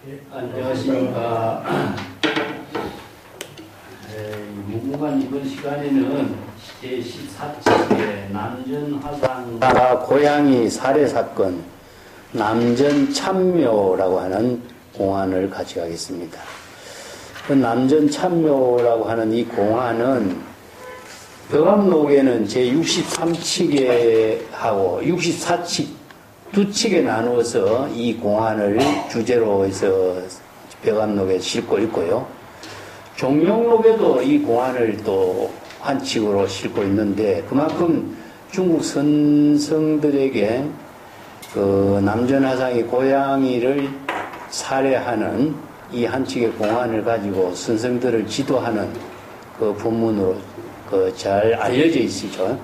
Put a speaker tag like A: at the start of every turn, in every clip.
A: 네, 안녕하십니까. 무궁한 이번 시간에는 제14회 남전화상 고양이 살해 사건 남전 참묘라고 하는 공안을 같이 가겠습니다. 그 남전 참묘라고 하는 이 공안은 벽암록에는 제63칙하고 64칙 두 칙에 나누어서 이 공안을 주제로 해서 벽암록에 싣고 있고요. 종룡록에도 이 공안을 또 한 칙으로 싣고 있는데, 그만큼 중국 선성들에게 그 남전화상이 고양이를 살해하는 이 한 칙의 공안을 가지고 선성들을 지도하는 그 법문으로 잘 알려져 있으죠.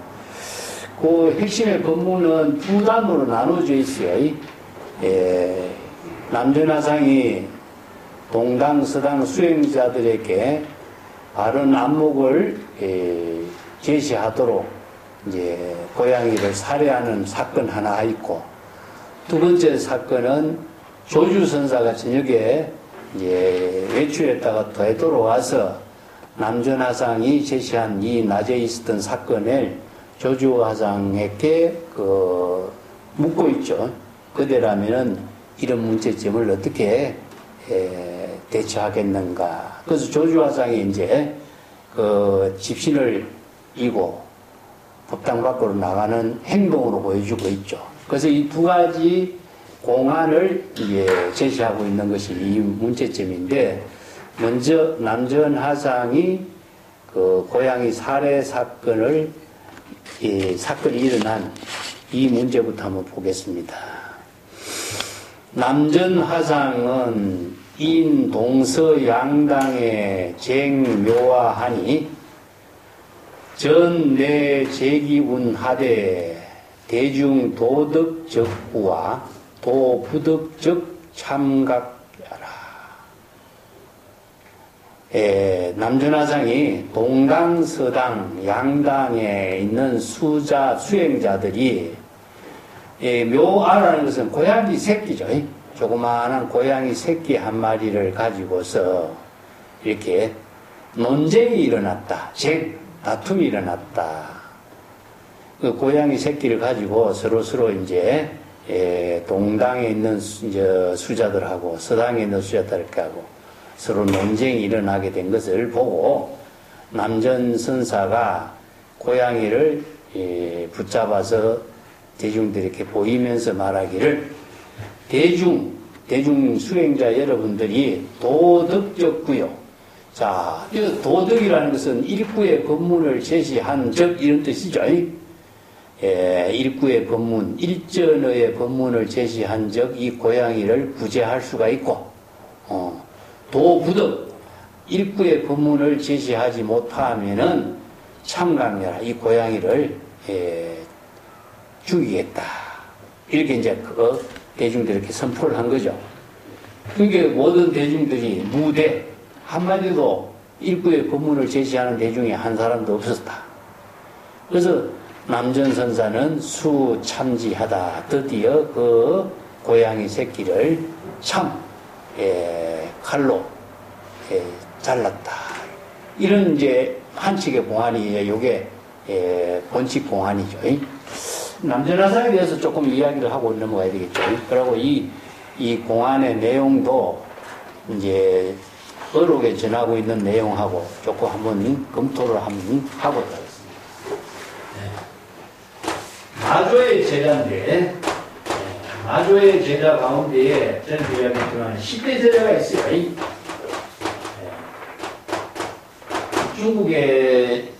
A: 그 핵심의 법문은 두 단으로 나눠져 있어요. 남전화상이 동당, 서당 수행자들에게 바른 안목을 제시하도록 이제 고양이를 살해하는 사건 하나 있고, 두 번째 사건은 조주선사가 저녁에 이제 외출했다가 되돌아와서 남전화상이 제시한 이 낮에 있었던 사건을 조주화상에게 묻고 있죠. 그대라면은 이런 문제점을 어떻게 대처하겠는가. 그래서 조주화상이 이제 집신을 이고 법당 밖으로 나가는 행동으로 보여주고 있죠. 그래서 이 두 가지 공안을 이제 제시하고 있는 것이 이 문제점인데, 먼저 남전화상이 고양이 살해 사건이 일어난 이 문제부터 한번 보겠습니다. 남전화상은 인동서양당에 쟁묘화하니 전내 제기운하되 대중도덕적구와 도부덕적 참각하라. 남전화상이 동당, 서당, 양당에 있는 수행자들이 묘아라는 것은 고양이 새끼죠. 조그마한 고양이 새끼 한 마리를 가지고서 이렇게 논쟁이 일어났다. 다툼이 일어났다. 그 고양이 새끼를 가지고 서로 이제 동당에 있는 수자들하고 서당에 있는 수자들하고 서로 논쟁이 일어나게 된 것을 보고 남전선사가 고양이를 붙잡아서 대중들에게 보이면서 말하기를, 대중 수행자 여러분들이 도덕적구요. 자, 도덕이라는 것은 일구의 법문을 제시한 적 이런 뜻이죠. 일구의 법문, 일전의 법문을 제시한 적 이 고양이를 구제할 수가 있고, 도부덕, 일구의 법문을 제시하지 못하면은 참강렬하, 이 고양이를 죽이겠다. 이렇게 이제 대중들이 이렇게 선포를 한 거죠. 그러니까 모든 대중들이 무대, 한마디도 일구의 법문을 제시하는 대중이 한 사람도 없었다. 그래서 남전선사는 수참지하다. 드디어 그 고양이 새끼를 칼로 잘랐다. 이런 이제 한칙의 공안이 요게 본칙 공안이죠. 남전화상에 대해서 조금 이야기를 하고 넘어가야 되겠죠. 그리고 이 공안의 내용도 이제 어록에 전하고 있는 내용하고 조금 한번 검토를 한번 하고 있습니다. 마조의 제자인데, 마조의 제자 가운데에 저는 이야기했지만 10대 제자가 있어요. 중국의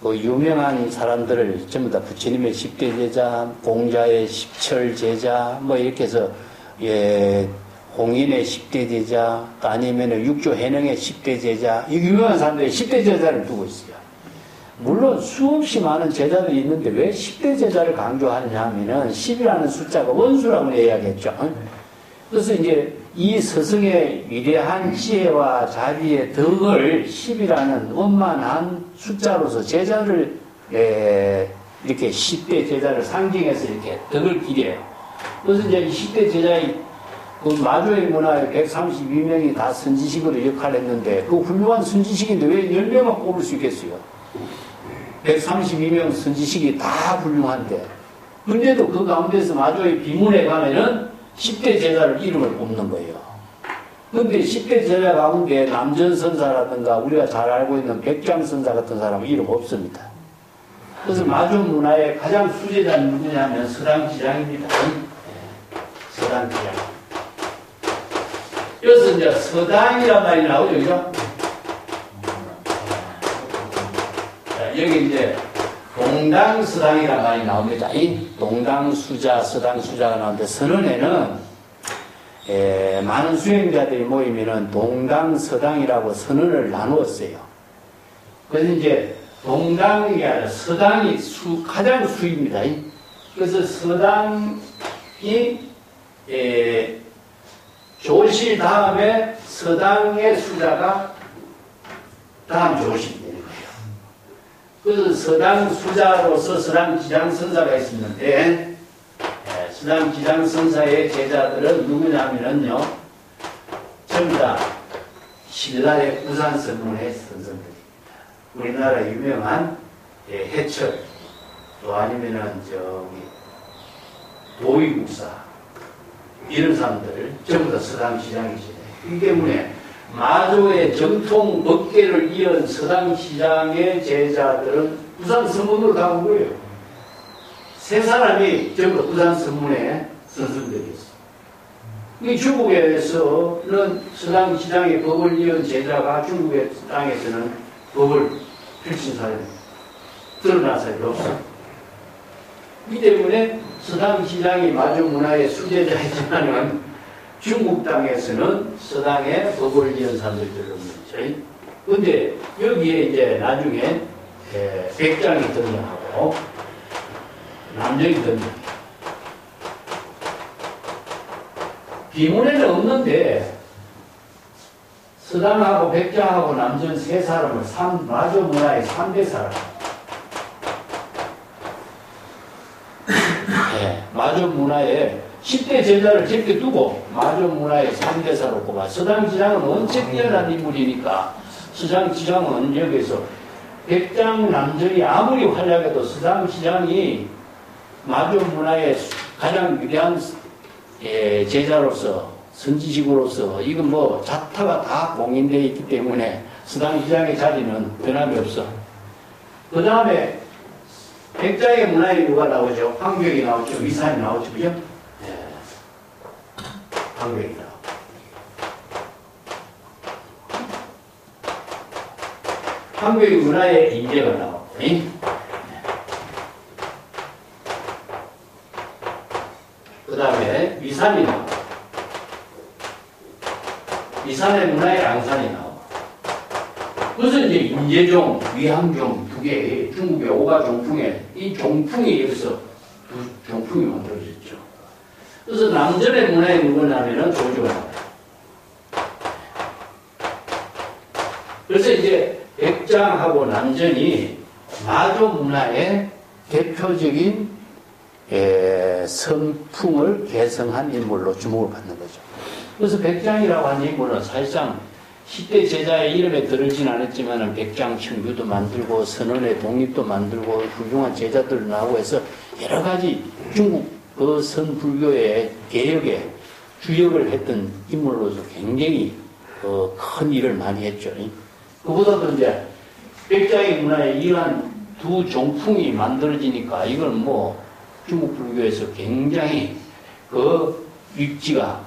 A: 유명한 사람들을 전부 다 부처님의 10대 제자, 공자의 10철 제자, 뭐 이렇게 해서, 홍인의 10대 제자, 아니면 육조해능의 10대 제자, 유명한 사람들이 10대 제자를 두고 있어요. 물론 수없이 많은 제자들이 있는데 왜 10대 제자를 강조하느냐 하면은 10이라는 숫자가 원수라고 이야기했죠. 그래서 이제 이 스승의 위대한 지혜와 자비의 덕을 10이라는 원만한 숫자로서 제자를 이렇게 10대 제자를 상징해서 이렇게 덕을 기려요. 그래서 이제 10대 제자의 그 마조의 문화에 132명이 다 선지식으로 역할을 했는데 그 훌륭한 선지식인데 왜 10명만 뽑을 수 있겠어요? 132명 선지식이 다 훌륭한데 근데도 그 가운데서 마조의 비문에 가면은 10대 제자를 이름을 뽑는 거예요. 근데 10대 제자 가운데 남전선사라든가 우리가 잘 알고 있는 백장선사 같은 사람은 이름 없습니다. 그래서 마조 문화의 가장 수제자는 누구냐면 서당지장입니다. 서당지장. 여기서 이제 서당이란 말이 나오죠, 그죠? 자, 여기 이제 동당서당이란 말이 나옵니다. 이 동당수자, 서당수자가 나오는데 선언에는 많은 수행자들이 모이면은 동당서당이라고 선언을 나누었어요. 그래서 이제 동당이 아니라 서당이 가장 수입니다. 그래서 서당이 조실 다음에 서당의 수자가 다음 조실이 되는 거예요. 그래서 서당 수자로서 서당 지장선사가 있었는데 서당 지장선사의 제자들은 누구냐면요 전부 다 신라의 우산선문의 선생들입니다. 우리나라 유명한 해철 또 아니면은 저기 도의국사 이런 사람들 전부 다 서당시장이시네. 이 때문에 마조의 정통 법계를 이은 서당시장의 제자들은 우산선문으로 다 온 거예요. 세 사람이 전부 우산선문의 선생들이었어요. 이 중국에서는 서당시장의 법을 이은 제자가 중국의 땅에서는 법을 펼친 사람이 드러난 사람이 없어요. 이 때문에 서당시장이 마조 문화의 수제자이지만은 중국 땅에서는 서당의 법을 이은 사람들이 별로 없죠. 근데 여기에 이제 나중에 백장이 등장하고 남정이 등장. 비문에는 없는데 서당하고 백장하고 남전 세 사람을 마조 문화의 3대 사람. 마조 문화에 10대 제자를 제껴두고 마조 문화의 3대사로 꼽아. 서당지장은 원체 뛰어난 인물이니까 서당지장은 여기서 백장 남전이 아무리 활약해도 서당지장이 마조 문화의 가장 위대한 제자로서 선지식으로서 이건 뭐 자타가 다 공인되어 있기 때문에 서당지장의 자리는 변함이 없어. 그 다음에 백장의 문화에 누가 나오죠? 황교익이 나오죠? 위산이 나오죠? 그죠? 황교익이 나오죠. 황교익 문화의 인재가 나오고, 그 다음에 위산이 나오고, 위산의 문화의 양산이 나오고, 그래서 이제 인재종, 위항종 두 개, 중국의 오가 종풍에, 이 종풍이 여기서 두 종풍이 만들어졌죠. 그래서 남전의 문화에 누구냐면은 조조가 나와요. 그래서 이제 백장하고 남전이 마조 문화의 대표적인 선풍을 개성한 인물로 주목을 받는 거죠. 그래서 백장이라고 하는 인물은 사실상 10대 제자의 이름에 들을진 않았지만 백장 청규도 만들고 선언의 독립도 만들고 훌륭한 제자들 나오고 해서 여러 가지 중국 그 선불교의 개혁에 주역을 했던 인물로서 굉장히 큰 일을 많이 했죠. 그보다도 이제 백장의 문화에 이러한 두 종풍이 만들어지니까 이건 뭐 중국 불교에서 굉장히 그 위치가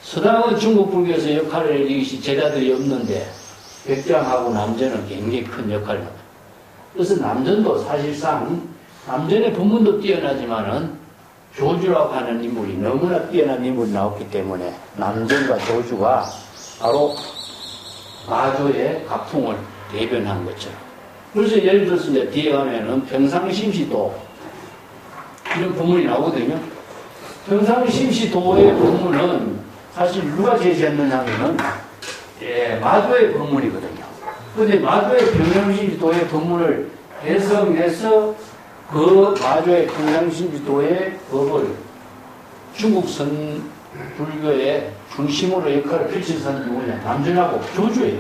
A: 서당은 중국 불교에서 역할을 이것이 제자들이 없는데 백장하고 남전은 굉장히 큰 역할을 합니다. 그래서 남전도 사실상 남전의 법문도 뛰어나지만은 조주라고 하는 인물이 너무나 뛰어난 인물이 나왔기 때문에 남전과 조주가 바로 마조의 가풍을 대변한 것처럼. 그래서 예를 들어서 이제 뒤에 가면은 평상심시도 이런 법문이 나오거든요. 평상심시도의 법문은 사실 누가 제시했느냐 하면은 마조의 법문이거든요. 그런데 마조의 평상심시도의 법문을 해석해서 그 마조의 평상심시도의 법을 중국 불교의 중심으로 역할을 펼친 사람이 누구냐? 남전하고 조주예요.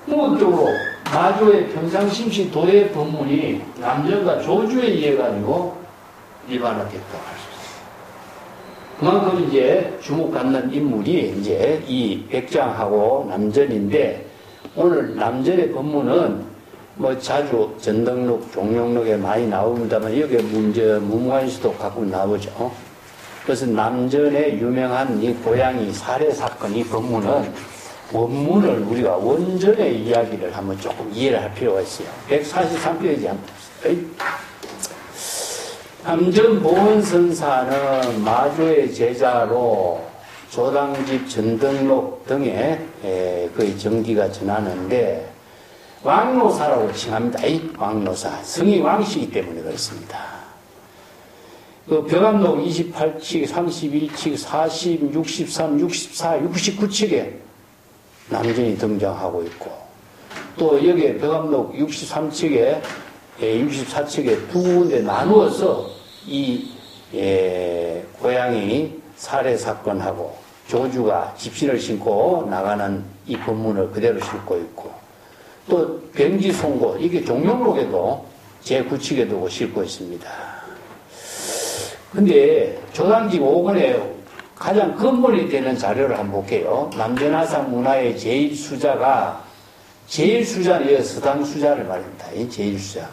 A: 궁극적으로 마조의 평상심시 도의 법문이 남전과 조주에 의해 가지고 일반화됐다고 할 수 있어요. 그만큼 이제 주목받는 인물이 이제 이 백장하고 남전인데, 오늘 남전의 법문은 뭐 자주 전등록, 종룡록에 많이 나옵니다만 여기에 무무관시도 가끔 나오죠. 그래서 남전의 유명한 이 고양이 살해 사건, 이 법문은 원문을 우리가 원전의 이야기를 한번 조금 이해를 할 필요가 있어요. 143페이지 한번 봅시다. 남전 보원선사는 마조의 제자로 조당집 전등록 등에 거의 정기가 전하는데 왕노사라고 칭합니다. 왕노사. 성이 왕씨이기 때문에 그렇습니다. 그 벽암록 28칙, 31칙, 40, 63, 64, 69칙에 남전이 등장하고 있고, 또 여기에 벽암록 63칙에 64칙에 두 군데 나누어서 이 고양이 살해 사건하고 조주가 집신을 신고 나가는 이 법문을 그대로 싣고 있고, 또 병지송고, 이게 종룡록에도 제9칙에도 싣고 있습니다. 근데 조당집 5권에 가장 근본이 되는 자료를 한번 볼게요. 남전하상 문화의 제1수자가, 제1수자는 서당수자를 말합니다. 이 제1수자가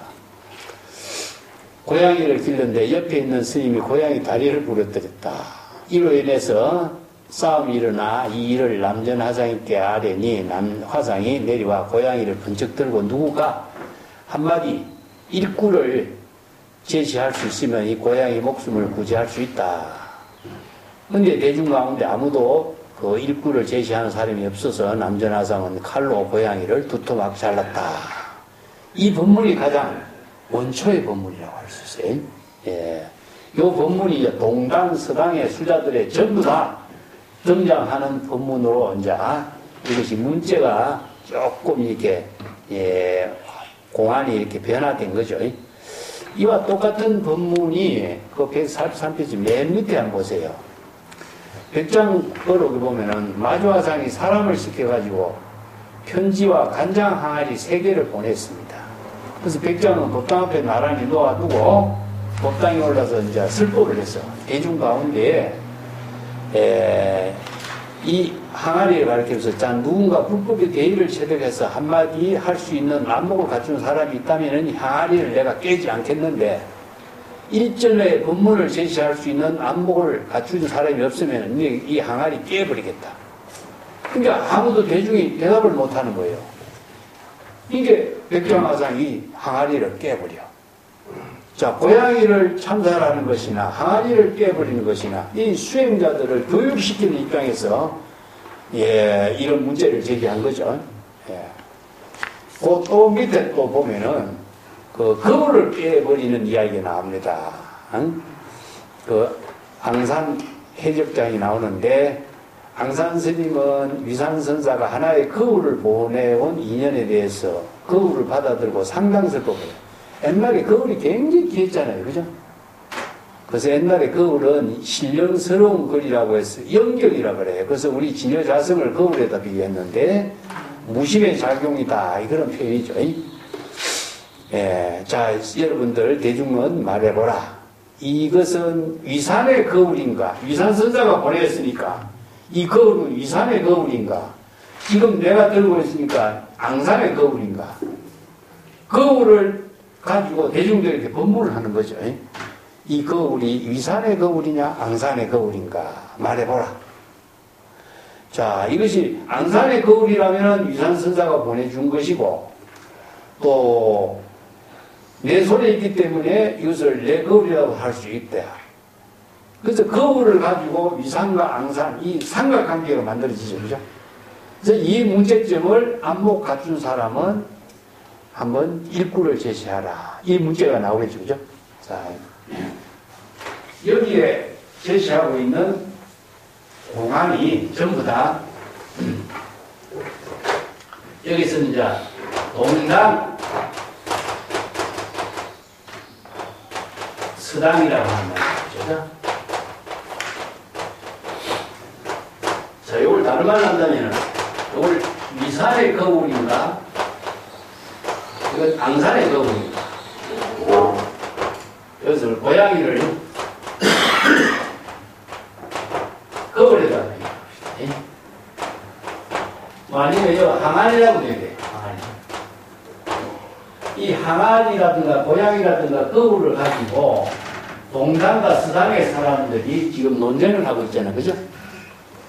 A: 고양이를 길렀는데 옆에 있는 스님이 고양이 다리를 부러뜨렸다. 이로 인해서 싸움이 일어나 이 일을 남전화상께 아뢰니 남화상이 내려와 고양이를 번쩍 들고 누구가 한마디 일구를 제시할 수 있으면 이 고양이 목숨을 구제할 수 있다. 근데 대중 가운데 아무도 그 일구를 제시하는 사람이 없어서 남전화상은 칼로 고양이를 두토막 잘랐다. 이 법문이 가장 원초의 법문이라고 할 수 있어요. 예. 이 법문이 동당, 서당의 수자들의 전부 다 등장하는 법문으로 이제 이것이 문제가 조금 이렇게 공안이 이렇게 변화된 거죠. 이와 똑같은 법문이 그 143페이지 맨 밑에 한번 보세요. 백장거록에 보면은 마주화상이 사람을 시켜가지고 편지와 간장 항아리 3개를 보냈습니다. 그래서 백장은 법당 앞에 나란히 놓아두고 법당에 올라서 이제 설법을 했어. 대중 가운데 이 항아리를 가리키면서 누군가 불법의 대의를 체득해서 한마디 할 수 있는 안목을 갖춘 사람이 있다면 이 항아리를 내가 깨지 않겠는데, 일전에 법문을 제시할 수 있는 안목을 갖춘 사람이 없으면 이 항아리 깨버리겠다. 그러니까 아무도 대중이 대답을 못하는 거예요. 이게 백장화상이 항아리를 깨버려. 자, 고양이를 참살하는 것이나 항아리를 깨버리는 것이나 이 수행자들을 교육시키는 입장에서 이런 문제를 제기한 거죠. 그 또 밑에 또 보면은 그 거울을 깨버리는 이야기가 나옵니다. 그 앙산 해적장이 나오는데, 앙산 스님은 위산선사가 하나의 거울을 보내온 인연에 대해서 거울을 받아들고 상당설법을 해요. 옛날에 거울이 굉장히 귀했잖아요. 그죠? 그래서 옛날에 거울은 신령스러운 글이라고 해서 영경이라고 그래요. 그래서 우리 진여자성을 거울에다 비교했는데 무심의 작용이다. 그런 표현이죠. 자, 여러분들 대중은 말해보라. 이것은 위산의 거울인가? 위산선사가 보냈으니까 이 거울은 위산의 거울인가? 지금 내가 들고 있으니까 앙산의 거울인가? 거울을 가지고 대중들에게 법문을 하는 거죠. 이 거울이 위산의 거울이냐 앙산의 거울인가 말해보라. 자, 이것이 앙산의 거울이라면 위산선사가 보내준 것이고, 또 내 손에 있기 때문에 이것을 내 거울이라고 할 수 있다. 그래서 거울을 가지고 위산과 앙산, 이 삼각관계가 만들어지죠. 그죠? 그래서 이 문제점을 안목 갖춘 사람은 한번 일구를 제시하라. 이 문제가 나오겠죠. 그죠? 자, 여기에 제시하고 있는 공안이 전부 다 여기서는 이제 동당, 서당이라고 하는 말이죠. 말 한다면은, 이걸 위산의 거울인가? 이건 앙산의 거울인가? 그래서 고양이를 거울에다 아니면 항아리라고 되어 돼. 이 항아리라든가 고양이라든가 거울을 가지고 동당과 서당의 사람들이 지금 논쟁을 하고 있잖아요. 그죠?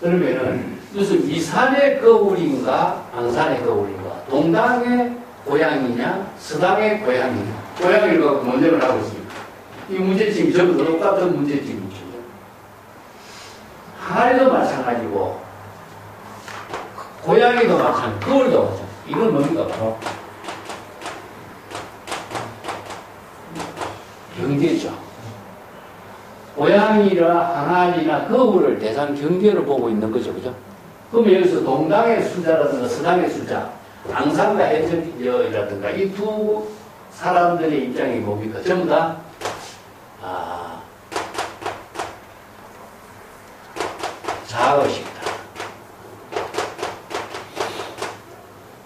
A: 그러면은 무슨 위산의 거울인가 앙산의 거울인가, 동당의 고양이냐 서당의 고양이냐, 고양이를 갖고 논쟁을 하고 있습니다. 이 문제점이 전부 다 똑같은 문제점이죠. 항아리도 마찬가지고 고양이도 마찬가지고 거울도 마찬가지고. 이건 뭡니까? 바로 경계죠. 고양이나 항아리나 거울을 대상 경계로 보고 있는 거죠. 그죠? 그럼 여기서 동당의 수자라든가 서당의 수자, 앙산과 해적이라든가 이 두 사람들의 입장이 뭡니까? 전부 다 자아의식이다.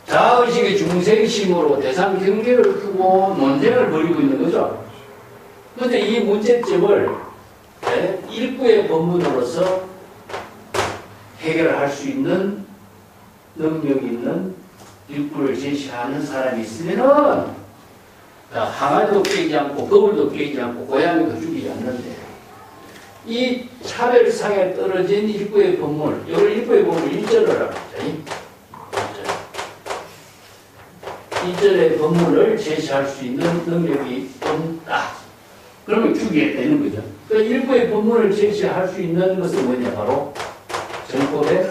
A: 자아의식의 중생심으로 대상 경계를 두고 논쟁을 벌이고 있는 거죠. 그런데 이 문제점을 일부의 법문으로서 해결할 수 있는 능력 있는 일부를 제시하는 사람이 있으면은 항아리도 깨지 않고 거울도 깨지 않고 고양이도 죽이지 않는데, 이 차별상에 떨어진 일부의 법문, 이걸 일부의 법문 1절을 하고 있죠. 1절의 법문을 제시할 수 있는 능력이 없다. 그러면 죽이겠다는 거죠. 그 일부의 법문을 제시할 수 있는 것은 뭐냐? 바로 정법의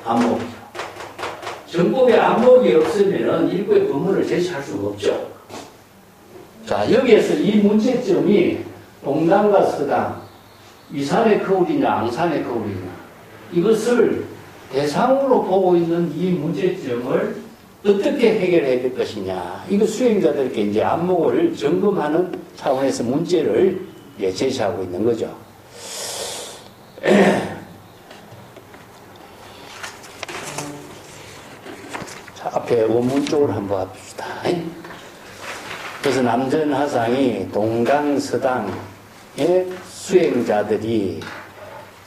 A: 안목이죠. 정법의 안목이 없으면 일부의 법문을 제시할 수가 없죠. 자, 여기에서 이 문제점이 동당과 서당, 위산의 거울이냐 앙산의 거울이냐, 이것을 대상으로 보고 있는 이 문제점을 어떻게 해결해야 될 것이냐, 이거 수행자들께 이제 안목을 점검하는 차원에서 문제를 제시하고 있는 거죠. 자, 앞에 원문 쪽으로 한번 봅시다. 그래서 남전하상이 동강서당의 수행자들이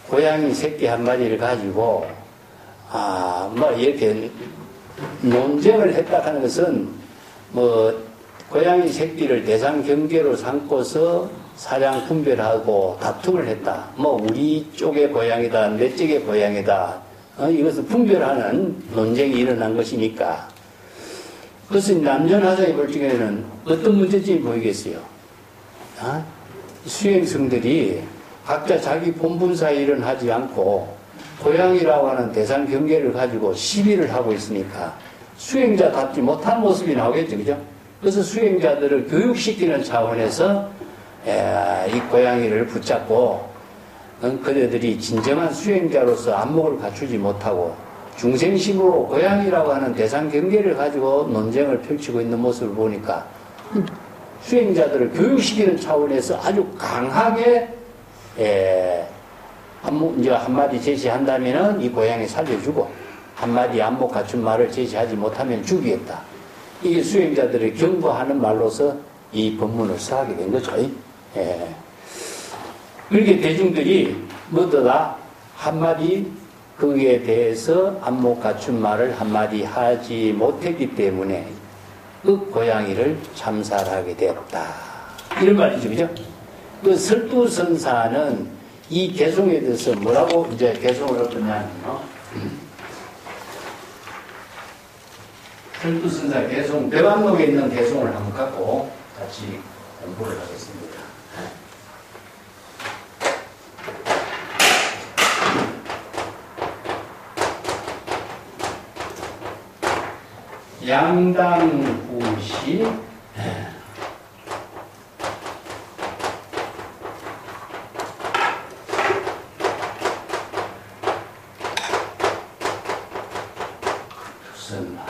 A: 고양이 새끼 한 마리를 가지고 이렇게 논쟁을 했다 하는 것은 고양이 새끼를 대상 경계로 삼고서 사량 분별하고 다툼을 했다. 우리 쪽의 고양이다, 내 쪽의 고양이다. 이것을 분별하는 논쟁이 일어난 것이니까. 그것은 남전하상이 볼 적에는 어떤 문제점이 보이겠어요? 수행성들이 각자 자기 본분사 일은 하지 않고 고양이라고 하는 대상 경계를 가지고 시비를 하고 있으니까 수행자답지 못한 모습이 나오겠죠. 그죠? 그래서 수행자들을 교육시키는 차원에서 이 고양이를 붙잡고 그들이 진정한 수행자로서 안목을 갖추지 못하고 중생심으로 고양이라고 하는 대상 경계를 가지고 논쟁을 펼치고 있는 모습을 보니까 수행자들을 교육시키는 차원에서 아주 강하게 한마디 제시한다면 이 고양이 살려주고, 한마디 안목 갖춘 말을 제시하지 못하면 죽이겠다. 이게 수행자들을 경고하는 말로서 이 법문을 써하게 된 거죠. 그렇게 대중들이 모두 다 한마디 거기에 대해서 안목 갖춘 말을 한마디 하지 못했기 때문에 그 고양이를 참살하게 되었다. 이런 말이죠. 그죠? 그 설두선사는 이 개송에 대해서 뭐라고 이제 개송을 했냐면요. 설두선사 개송, 대왕록에 있는 개송을 한번 갖고 같이 공부를 하겠습니다. 양당후시 좋습니다.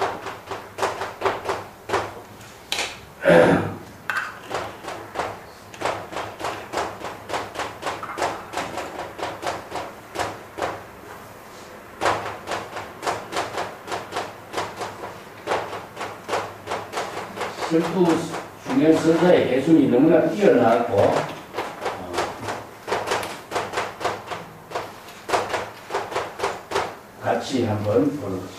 A: 설두 중요 서사의 개순이 너무나 뛰어나고 같이 한번 보는 거죠.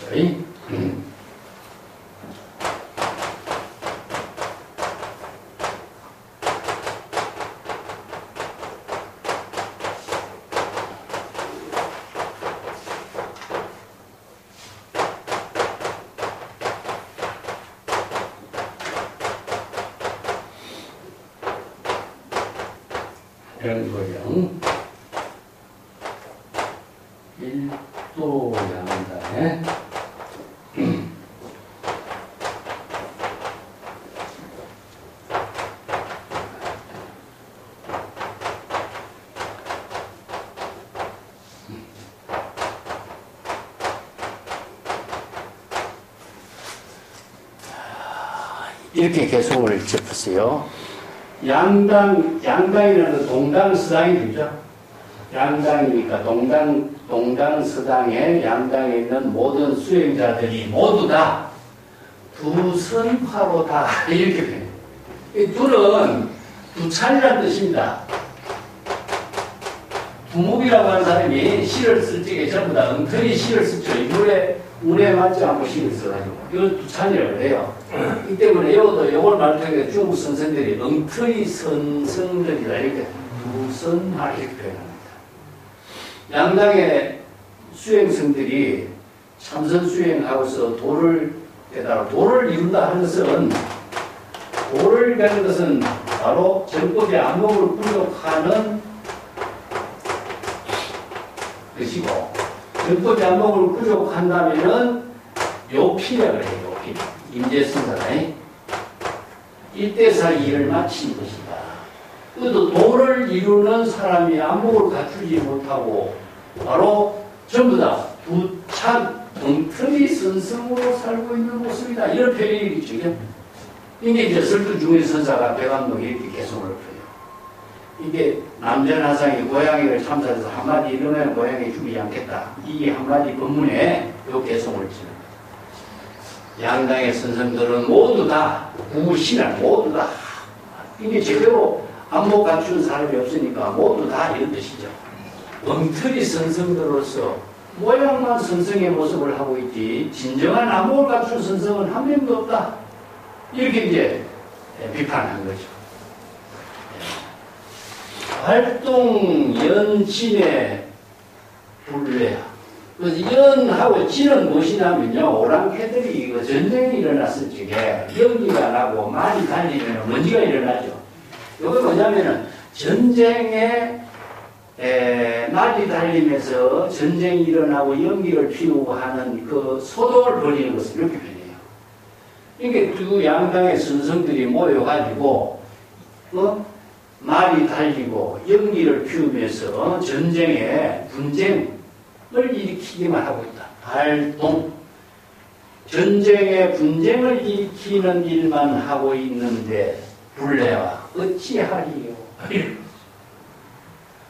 A: 병거령 1도 양단에 이렇게 개송을 접었어요. 양당이라는 동당 서당이 되죠. 양당이니까 동당 서당에 양당에 있는 모든 수행자들이 모두 다 두 선파로 다 이렇게 표현해요. 이 둘은 두찬이라는 뜻입니다. 두목이라고 하는 사람이 시를 쓸 적에 전부 다 엉터리 시를 쓰죠. 이 물에 맞지 않고 시를 써가지고. 이건 두찬이라고 해요. 이 때문에 이걸 말하는 중국 선생들이 엉터리 선성들이다. 이렇게 두선하 이렇게 표현합니다. 양당의 수행성들이 참선 수행하고서 도를 이룬다 하는 것은 도를 가는 것은 바로 정법의 안목을 부족하는 것이고 정법의 안목을 부족한다면은 요피라고 해요. 요피. 임재승사가 일대사의 일을 마친 것이다. 또 도를 이루는 사람이 안목을 갖추지 못하고 바로 전부 다 두찬 엉터리 선성으로 살고 있는 모습이다. 이런 표현이 있죠. 이게 이제 설두중의 선사가 배감독이 이렇게 개성을 표해요. 이게 남전하상이 고양이를 참사해서 한마디 이러면 고양이 죽이지 않겠다. 이 한마디 법문에 요 개성을 지는 거죠. 양당의 선생들은 모두 다 구신한 모두 다 이게 제대로 안목 갖춘 사람이 없으니까 모두 다 이런 뜻이죠. 엉터리 선생들로서 모양만 선생의 모습을 하고 있지 진정한 안목을 갖춘 선생은 한 명도 없다. 이렇게 이제 비판한 거죠. 활동 연진의 불례. 연하고 진은 무엇이냐면요. 오랑캐들이 전쟁이 일어났을 적에 연기가 나고 말이 달리면 먼지가 일어나죠. 이게 뭐냐면은 전쟁에 말이 달리면서 전쟁이 일어나고 연기를 피우고 하는 그 소동을 벌이는 것을 이렇게 표현해요. 이게 두 양당의 선성들이 모여가지고 말이 달리고 연기를 피우면서 전쟁에 분쟁을 일으키기만 하고 있다. 활동. 전쟁에 분쟁을 일으키는 일만 하고 있는데 불례와 어찌하리요.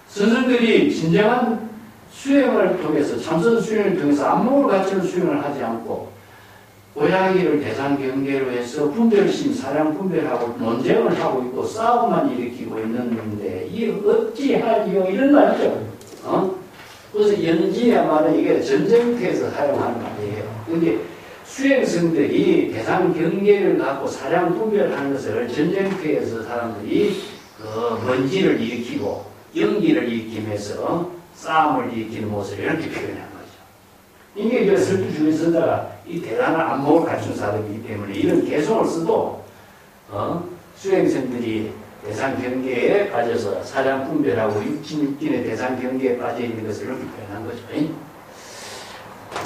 A: 선생들이 진정한 수행을 통해서 참선 수행을 통해서 안목을 갖추는 수행을 하지 않고 고양이를 대상 경계로 해서 분별심, 사량 분별하고 논쟁을 하고 있고 싸움만 일으키고 있는데 이 어찌하리요 이런 말이죠. 그래서 연진의 말은 이게 전쟁터에서 사용하는 말이에요. 근데 수행성들이 대상 경계를 갖고 사량 분별하는 것을 전쟁터에서 사람들이 그 먼지를 일으키고 연기를 일으키면서 싸움을 일으키는 모습을 이렇게 표현한 거죠. 이게 이제 설두중의선사가 이 대단한 안목을 갖춘 사람이기 때문에 이런 개성을 써도 수행성들이 대상 경계에 빠져서 사량 분별하고 육진의 대상 경계에 빠져 있는 것을 이렇게 표현한 거죠.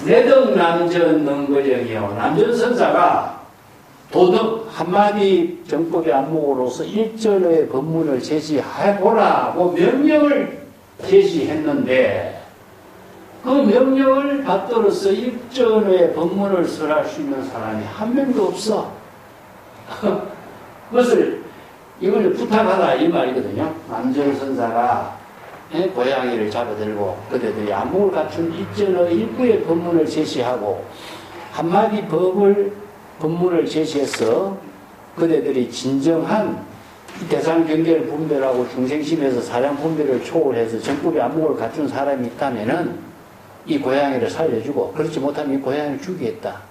A: 내덕 남전 능거정이요. 남전선사가 도덕 한마디 정법의 안목으로서 일전의 법문을 제시해보라고 명령을 제시했는데 그 명령을 받들어서 일전의 법문을 설할 수 있는 사람이 한 명도 없어. 그것을 이걸 부탁하라 이 말이거든요. 남전선사가 고양이를 잡아들고 그들이 안목을 갖춘 일전의 일부의 법문을 제시하고 한마디 법문을 제시해서 그대들이 진정한 이 대상 경계를 분별하고 중생심에서 사량 분별을 초월해서 정법의 안목을 갖춘 사람이 있다면은 이 고양이를 살려주고, 그렇지 못하면 이 고양이를 죽이겠다.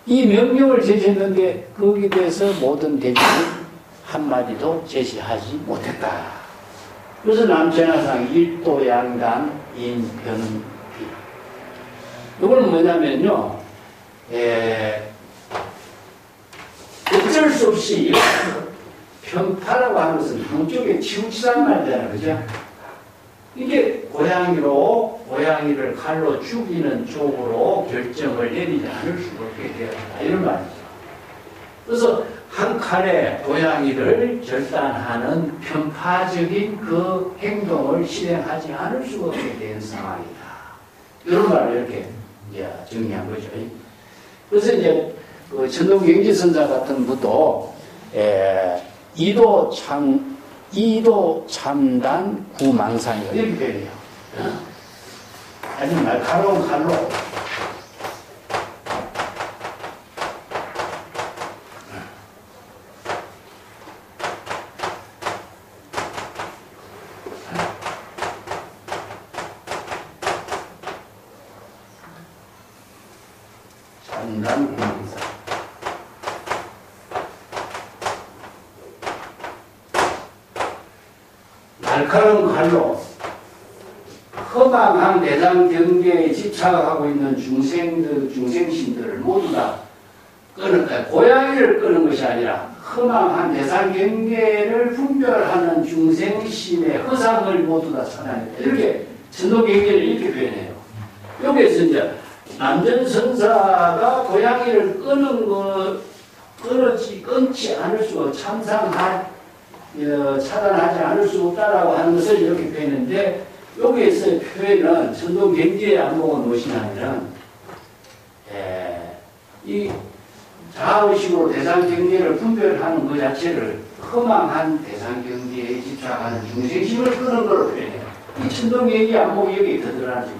A: 이 명령을 제시했는데 거기에 대해서 모든 대중이 한마디도 제시하지 못했다. 그래서 남천하상 일도양단 인편피. 이건 뭐냐면요, 어쩔 수 없이 편파라고 하는 것은 한쪽에 치우치란 말이잖아요. 그죠? 이게 고양이를 칼로 죽이는 쪽으로 결정을 내리지 않을 수밖에 되었다. 이런 말이죠. 그래서 한 칼에 고양이를 절단하는 편파적인 그 행동을 실행하지 않을 수밖에 된 상황이다. 이런 말을 이렇게 이제 정리한 거죠. 그래서 이제 그 천동경지선자 같은 분도 이도 참단 구망상이다. 이렇게 표현해요. 아니, 날카로운 칼로 참단 구망상. 날카로운 칼로 허망한 대상 경계에 집착하고 있는 중생신들을 모두 다 끄는 거야. 고양이를 끄는 것이 아니라 허망한 대상 경계를 분별하는 중생심의 허상을 모두 다 차단했다. 이렇게 천도경계를 이렇게 표현해요. 여기에서 이제 남전선사가 고양이를 끄는 거 끊지 않을 수가 차단하지 않을 수 없다라고 하는 것을 이렇게 표현했는데, 여기에서의 표현은 천도경지의 안목은 무엇이냐면 이 자아의식으로 대상경계를 분별하는 것 자체를 허망한 대상경계에 집착하는 중생심을 끄는 걸로 표현해요. 이 천도경지 안목이 여기 들어가죠.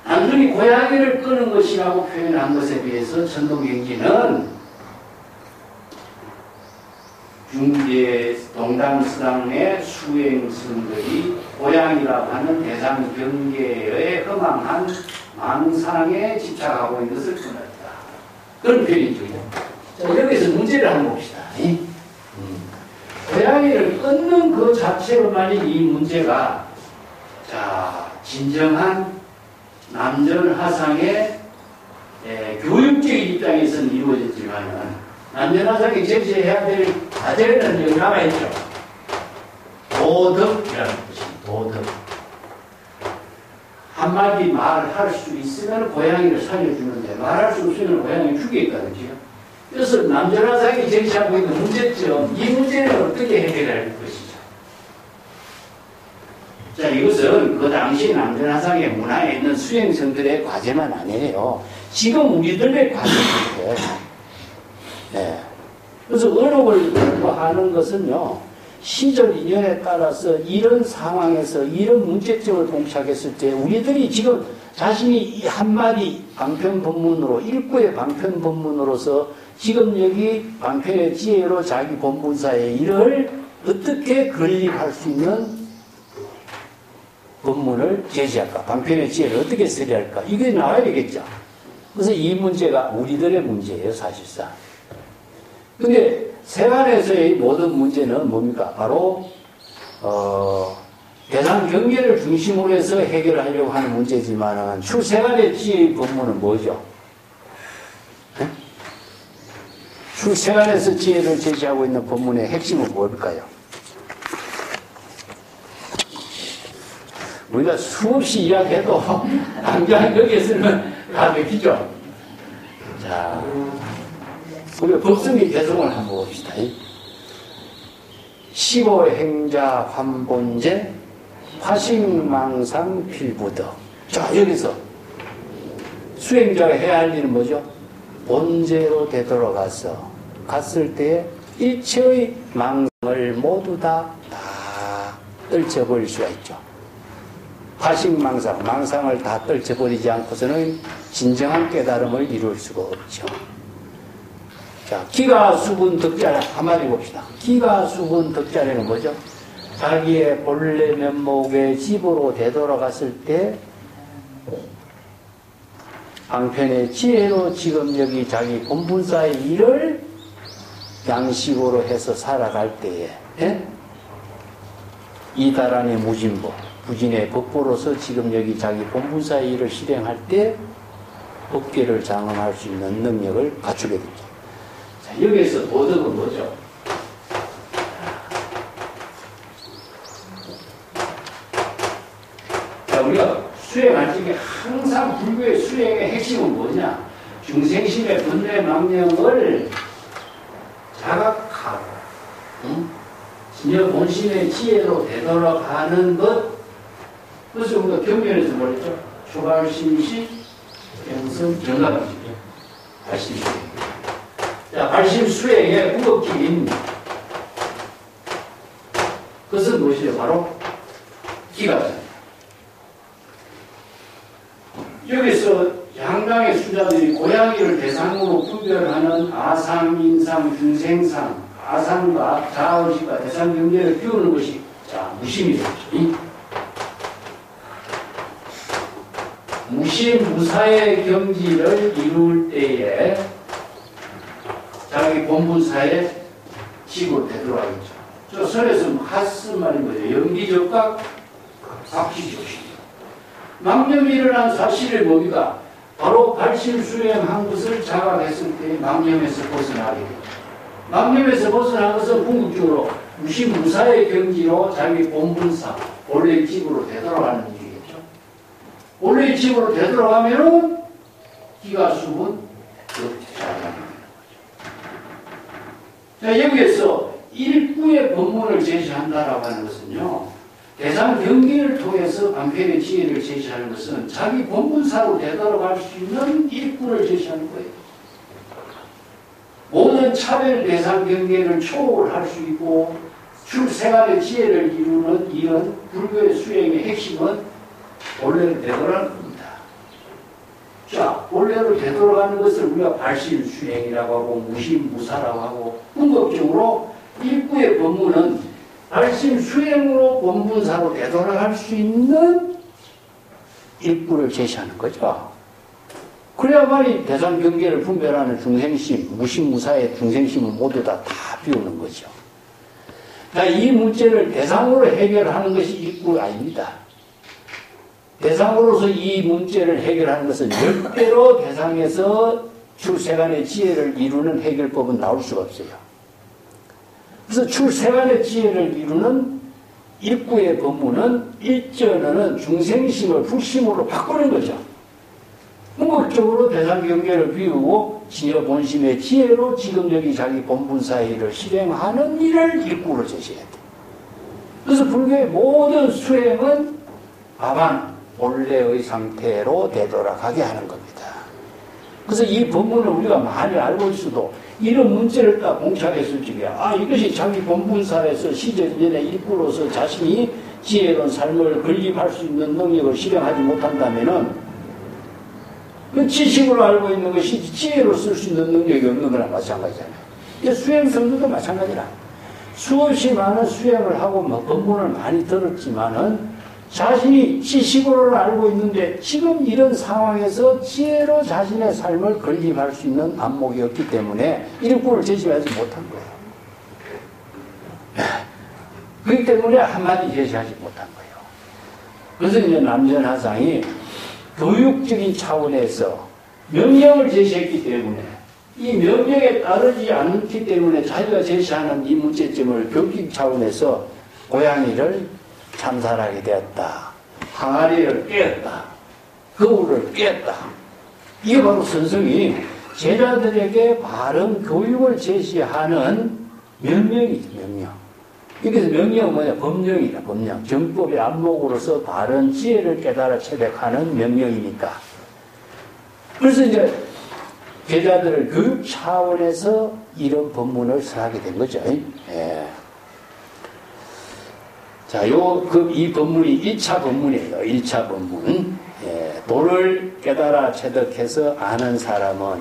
A: 단순히 고양이를 끄는 것이라고 표현한 것에 비해서 천도경지는 중계 동당수당의 수행승들이 고양이라고 하는 대상 경계의 허망한 망상에 집착하고 있는 것을 끊었다. 그런 표현이죠. 자, 여기서 문제를 한번 봅시다. 고양이를 끊는 그 자체로만이 이 문제가, 자, 진정한 남전하상의 교육적인 입장에서는 이루어졌지만은, 남전하상이 제시해야 될 과제는 여기 남아있죠. 도덕이라는 것입니다. 도덕. 한마디 말할 수 있으면 고양이를 살려주는데, 말할 수 없으면 고양이를 죽이겠다든지요. 그래서 남전하상이 제시하고 있는 문제점, 이 문제를 어떻게 해결할 것이죠. 자, 이것은 그 당시 남전하상의 문화에 있는 수행성들의 과제만 아니에요. 지금 우리들의 과제인데, 네. 그래서 언어를 공부하는 것은요, 시절 인연에 따라서 이런 상황에서 이런 문제점을 봉착했을 때 우리들이 지금 자신이 이 한마디 방편 본문으로, 일구의 방편 본문으로서 지금 여기 방편의 지혜로 자기 본문사의 일을 어떻게 건립할 수 있는 본문을 제시할까, 방편의 지혜를 어떻게 처리할까, 이게 나와야 되겠죠. 그래서 이 문제가 우리들의 문제예요, 사실상. 근데 세간에서의 모든 문제는 뭡니까? 바로 대상 경계를 중심으로 해서 해결하려고 하는 문제지만은 출세간의 지혜의 본문은 뭐죠? 네? 출세간에서 지혜를 제시하고 있는 본문의 핵심은 뭘까요? 우리가 수없이 이야기해도 당장 여기에 쓰면 다 맥히죠? 자, 우리가 법성의 개성을 한번 봅시다. 시고행자 환본제 화식망상 필부덕. 자, 여기서 수행자가 해야 할 일은 뭐죠? 본제로 되돌아가서 갔을 때 일체의 망상을 모두 다 떨쳐버릴 수가 있죠. 화식망상, 망상을 다 떨쳐버리지 않고서는 진정한 깨달음을 이룰 수가 없죠. 자, 기가수분 덕자래. 한마디 봅시다. 기가수분 덕자래는 뭐죠? 자기의 본래 면목의 집으로 되돌아갔을 때 방편의 지혜로 지금 여기 자기 본분사의 일을 양식으로 해서 살아갈 때에 이다란의 무진법, 부진의 법보로서 지금 여기 자기 본분사의 일을 실행할 때 법계를 장엄할 수 있는 능력을 갖추게 됩니다. 자, 여기에서 도덕은 뭐죠? 자, 우리가 수행할 적에 항상 불교의 수행의 핵심은 뭐냐? 중생심의 분뇌 망령을 자각하고, 진여 본심의 지혜로 되돌아가는 것. 그래서 우리가 경전에서 뭐랬죠? 초발심시, 영성, 정각이죠. 발심수행. 자, 발심수행의 우거기인 그것은 무엇이에요? 바로 기가잖아요. 여기서 양당의 수자들이 고양이를 대상으로 분별하는 아상, 인상, 중생상, 아상과 자의식과 대상 경계를 비우는 것이 자 무심이 되죠. 무심, 무사의 경지를 이룰 때에 자기 본분사의 집으로 되돌아가겠죠. 저 설에서 핫스 말인 거죠. 연기적각, 박시조식. 망념이 일어난 사실을 뭡니까? 바로 발심수행한 것을 자각했을 때 망념에서 벗어나게 됩니다. 망념에서 벗어난 것은 궁극적으로 무심무사의 경지로 자기 본분사, 본래의 집으로 되돌아가는 일이겠죠. 본래의 집으로 되돌아가면은 기가수분 자각하는 거죠. 자, 여기에서 일부의 법문을 제시한다라고 하는 것은요, 대상 경계를 통해서 방편의 지혜를 제시하는 것은 자기 본분사로 되돌아갈 수 있는 일부를 제시하는 거예요. 모든 차별 대상 경계를 초월할 수 있고 출생활의 지혜를 이루는 이런 불교의 수행의 핵심은 본래로 되돌아가는 겁니다. 자, 본래로 되돌아가는 것을 우리가 발심수행이라고 하고 무심무사라고 하고, 궁극적으로 일부의 법문은 발심 수행으로 본분사로 되돌아갈 수 있는 일부를 제시하는 거죠. 그래야만이 대상 경계를 분별하는 중생심, 무심무사의 중생심을 모두 다 비우는 거죠. 이 문제를 대상으로 해결하는 것이 일부가 아닙니다. 대상으로서 이 문제를 해결하는 것은 절대로 대상에서 출세간의 지혜를 이루는 해결법은 나올 수가 없어요. 그래서 출세간의 지혜를 이루는 일부의 법문은 일전에는 중생심을 불심으로 바꾸는 거죠. 궁극적으로 대상 경계를 비우고 진여 본심의 지혜로 지금 여기 자기 본분사의 일을 실행하는 일을 일부로 제시해야 돼. 그래서 불교의 모든 수행은 다만 본래의 상태로 되돌아가게 하는 겁니다. 그래서 이 법문을 우리가 많이 알고 있어도 이런 문제를 딱 공착했을 적에 이것이 자기 본분사에서 시전전의 일부로서 자신이 지혜로운 삶을 건립할 수 있는 능력을 실행하지 못한다면은 그 지식으로 알고 있는 것이 지혜로 쓸 수 있는 능력이 없는 거랑 마찬가지잖아요. 수행 성도도 마찬가지라. 수없이 많은 수행을 하고 법문을 많이 들었지만은 자신이 지식으로 알고 있는데 지금 이런 상황에서 지혜로 자신의 삶을 건립할 수 있는 안목이 없기 때문에 일부를 제시하지 못한 거예요. 그렇기 때문에 한마디 제시하지 못한 거예요. 그래서 이제 남전하상이 교육적인 차원에서 명령을 제시했기 때문에 이 명령에 따르지 않기 때문에 자기가 제시하는 이 문제점을 교육적 차원에서 고양이를 참살하게 되었다. 항아리를 깨었다. 거울을 깼다. 이게 바로 선성이 제자들에게 바른 교육을 제시하는 명령이죠. 명령. 그래서 명령은 뭐냐? 법령이다. 법령. 정법의 안목으로서 바른 지혜를 깨달아 체득하는 명령이니까. 그래서 이제 제자들을 교육 차원에서 이런 법문을 설하게 된 거죠. 예. 자, 이 법문이 1차 법문이에요. 1차 법문. 예, 도를 깨달아 체득해서 아는 사람은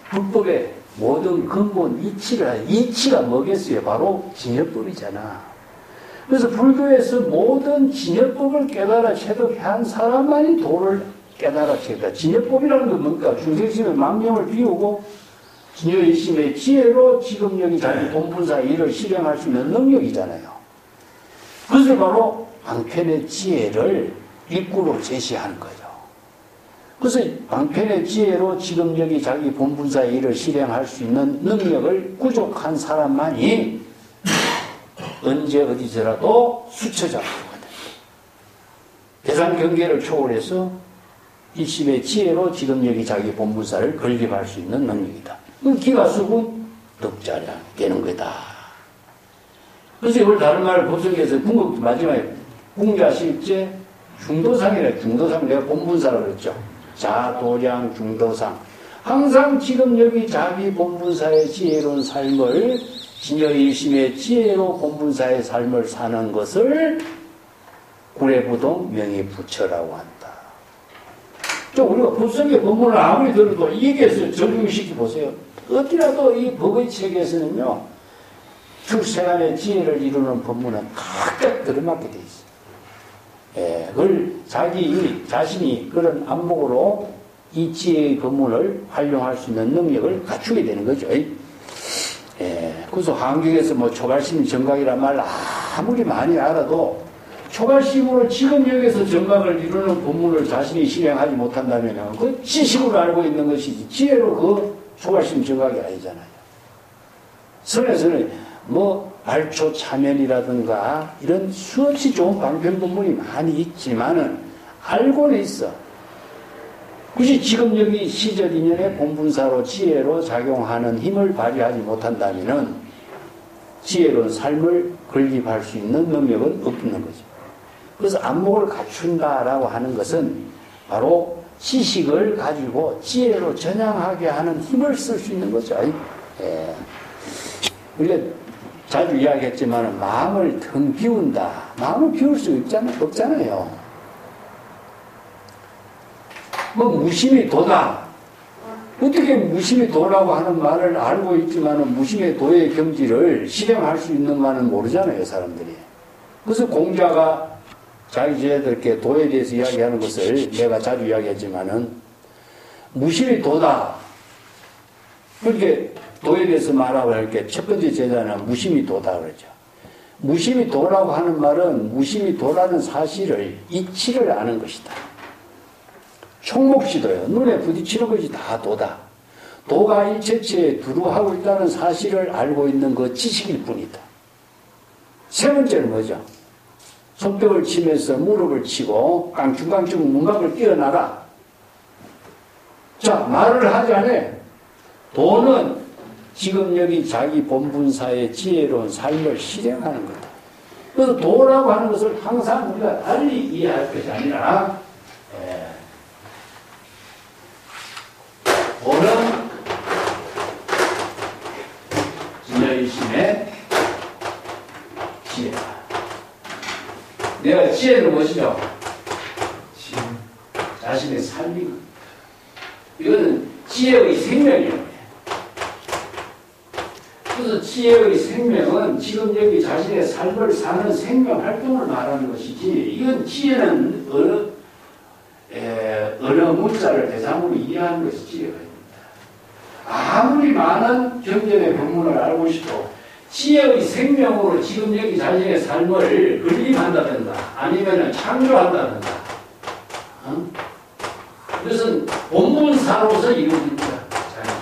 A: 불법의 모든 근본 이치가 뭐겠어요? 바로 진여법이잖아. 그래서 불교에서 모든 진여법을 깨달아 체득한 사람만이 도를 깨달아 체득다. 진여법이라는 건 뭡니까? 중생심의 망념을 비우고 진여일심의 지혜로 지금 여기 자기 본분사 일을 실행할 수 있는 능력이잖아요. 그것을 바로 방편의 지혜를 입구로 제시하는 거죠. 그래서 방편의 지혜로 지금 여기 자기 본분사의 일을 실행할 수 있는 능력을 구족한 사람만이 언제 어디서라도 수처자가 됩니다. 대상 경계를 초월해서 일심의 지혜로 지금 여기 자기 본분사를 건립할 수 있는 능력이다. 그 기가 수군 덕자량 깨는 거다. 그래서 이걸 다른 말을 법성에서 궁극 마지막에 궁자실제 중도상이라 중도상 내가 본분사라고 그랬죠. 자도량 중도상 항상 지금 여기 자기 본분사의 지혜로운 삶을 진여일심의 지혜로 본분사의 삶을 사는 것을 구례부동 명의부처라고 한다. 우리가 법성의 법문을 아무리 들어도 이게서 적용시켜 보세요. 어디라도 이 법의 책에서는요, 출세간의 지혜를 이루는 법문은 각각 들어맞게 돼 있어요. 예, 그걸 자신이 그런 안목으로 이 지혜의 법문을 활용할 수 있는 능력을 갖추게 되는 거죠. 예, 그래서 한국에서 뭐 초발심 정각이란 말 아무리 많이 알아도 초발심으로 지금 여기서 정각을 이루는 법문을 자신이 실행하지 못한다면 그 지식으로 알고 있는 것이지 지혜로 그 초발심 정각이 아니잖아요. 선에서는 뭐 알초 차면이라든가 이런 수없이 좋은 방편 법문이 많이 있지만은 알고는 있어. 굳이 지금 여기 시절 인연의 본분사로 지혜로 작용하는 힘을 발휘하지 못한다면은 지혜로운 삶을 건립할 수 있는 능력은 없는 거죠. 그래서 안목을 갖춘다라고 하는 것은 바로 지식을 가지고 지혜로 전향하게 하는 힘을 쓸 수 있는 거죠. 예. 우리가 자주 이야기했지만 마음을 텅 비운다. 마음을 비울 수 없잖아요. 뭐 무심히 도다. 어떻게 무심히 도라고 하는 말을 알고 있지만 무심히 도의 경지를 실행할 수 있는가는 모르잖아요, 사람들이. 그래서 공자가 자기 제자들께 도에 대해서 이야기하는 것을 내가 자주 이야기했지만은 무심히 도다. 그렇게 도에 대해서 말하고 할 게 첫 번째 제자는 무심히 도다 그러죠. 무심히 도라고 하는 말은 무심히 도라는 사실을 이치를 아는 것이다. 총목시도요. 눈에 부딪히는 것이 다 도다. 도가 일체체에 두루하고 있다는 사실을 알고 있는 그 지식일 뿐이다. 세 번째는 뭐죠? 손뼉을 치면서 무릎을 치고 깡충깡충 문밖을 뛰어나가. 자, 말을 하지 않아. 도는 지금 여기 자기 본분사의 지혜로운 삶을 실행하는 거다. 그래서 도라고 하는 것을 항상 우리가 달리 이해할 것이 아니라 도는 진여일심의 지혜다. 내가 지혜는 무엇이죠? 자신의 삶이고 이거는 지혜의 생명이에요. 그래서 지혜의 생명은 지금 여기 자신의 삶을 사는 생명 활동을 말하는 것이지 이건 지혜는 어느 문자를 대상으로 이해하는 것이 지혜가 아무리 많은 경전의 법문을 알고 싶어 지혜의 생명으로 지금 여기 자신의 삶을 건립한다든가 아니면 창조한다든가 그것은 본분사로서 이루어집니다.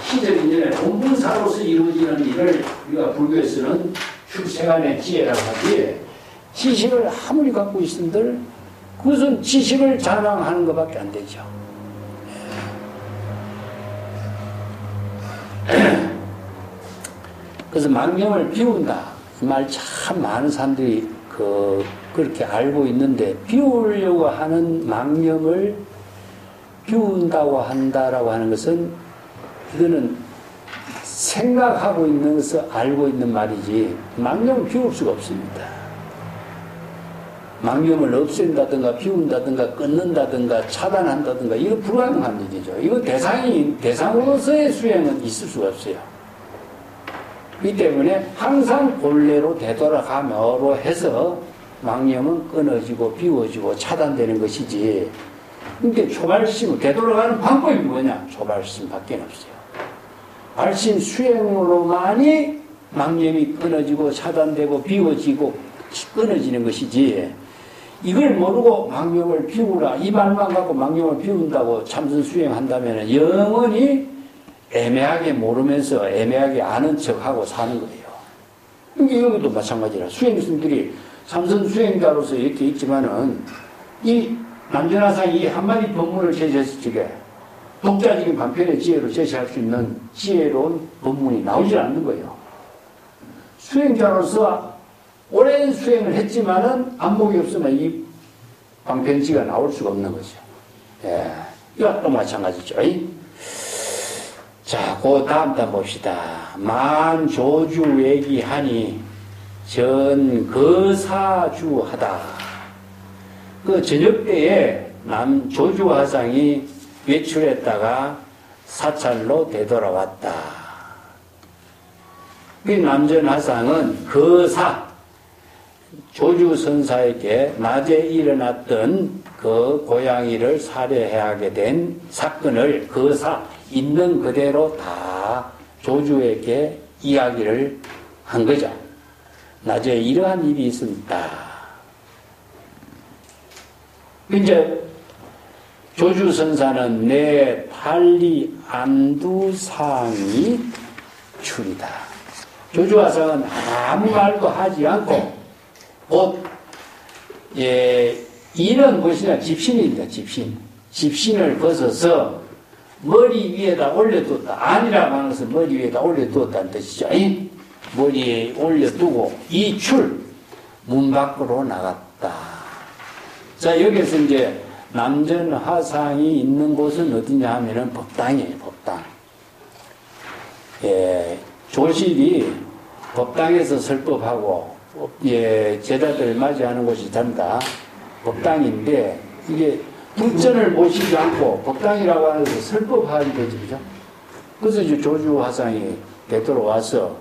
A: 시적 인연의 본분사로서 이루어지는 일을 우리가 불교에서는 출세간의 지혜라고 하지 지식을 아무리 갖고 있은들 그것은 지식을 자랑하는 것밖에 안 되죠. 그래서 망념을 비운다. 이 말 참 많은 사람들이 그렇게 알고 있는데 비우려고 하는 망념을 비운다고 한다라고 하는 것은 이거는 생각하고 있는 것을 알고 있는 말이지 망념을 비울 수가 없습니다. 망념을 없앤다든가 비운다든가 끊는다든가 차단한다든가 이거 불가능한 일이죠. 이거 대상으로서의 수행은 있을 수가 없어요. 이 때문에 항상 본래로 되돌아가며로 해서 망념은 끊어지고 비워지고 차단되는 것이지. 근데 초발심, 되돌아가는 방법이 뭐냐? 초발심밖에 없어요. 발심 수행으로만이 망념이 끊어지고 차단되고 비워지고 끊어지는 것이지, 이걸 모르고 망념을 비우라, 이 말만 갖고 망념을 비운다고 참선 수행한다면 영원히 애매하게 모르면서 애매하게 아는 척하고 사는 거예요. 그러니까 여기도 마찬가지라. 수행스님들이 참선 수행자로서 이렇게 있지만은 이 남전하상이 이 한마디 법문을 제시했을 적에 독자적인 반편의 지혜로 제시할 수 있는 지혜로운 법문이 나오질 않는 거예요. 수행자로서 오랜 수행을 했지만은 안목이 없으면 이 방편지가 나올 수가 없는 거죠. 예. 이것도 마찬가지죠. 자, 그 다음 단 봅시다. 만조주외기하니 전거사주하다. 그 저녁 때에 조주화상이 외출했다가 사찰로 되돌아왔다. 그 남전화상은 거사, 조주선사에게 낮에 일어났던 그 고양이를 살해하게 된 사건을 거사, 있는 그대로 다 조주에게 이야기를 한 거죠. 낮에 이러한 일이 있었다. 이제 조주선사는 내 판리 안두상이 출이다. 조주화상은 아무 말도 하지 않고 곧 이는 무엇이냐? 집신입니다. 집신을 벗어서 머리 위에다 올려두었다. 아니라고 하는 것은 머리 위에다 올려두었다는 뜻이죠. 머리에 올려두고 이출 문 밖으로 나갔다. 자, 여기서 이제 남전화상이 있는 곳은 어디냐 하면은 법당이에요. 법당. 조실이 법당에서 설법하고 제자들 맞이하는 곳이 다르다. 법당인데 이게 불전을 모시지 않고 법당이라고 하는 것을 설법하는 거죠. 그죠? 그래서 이제 조주화상이 되돌아와서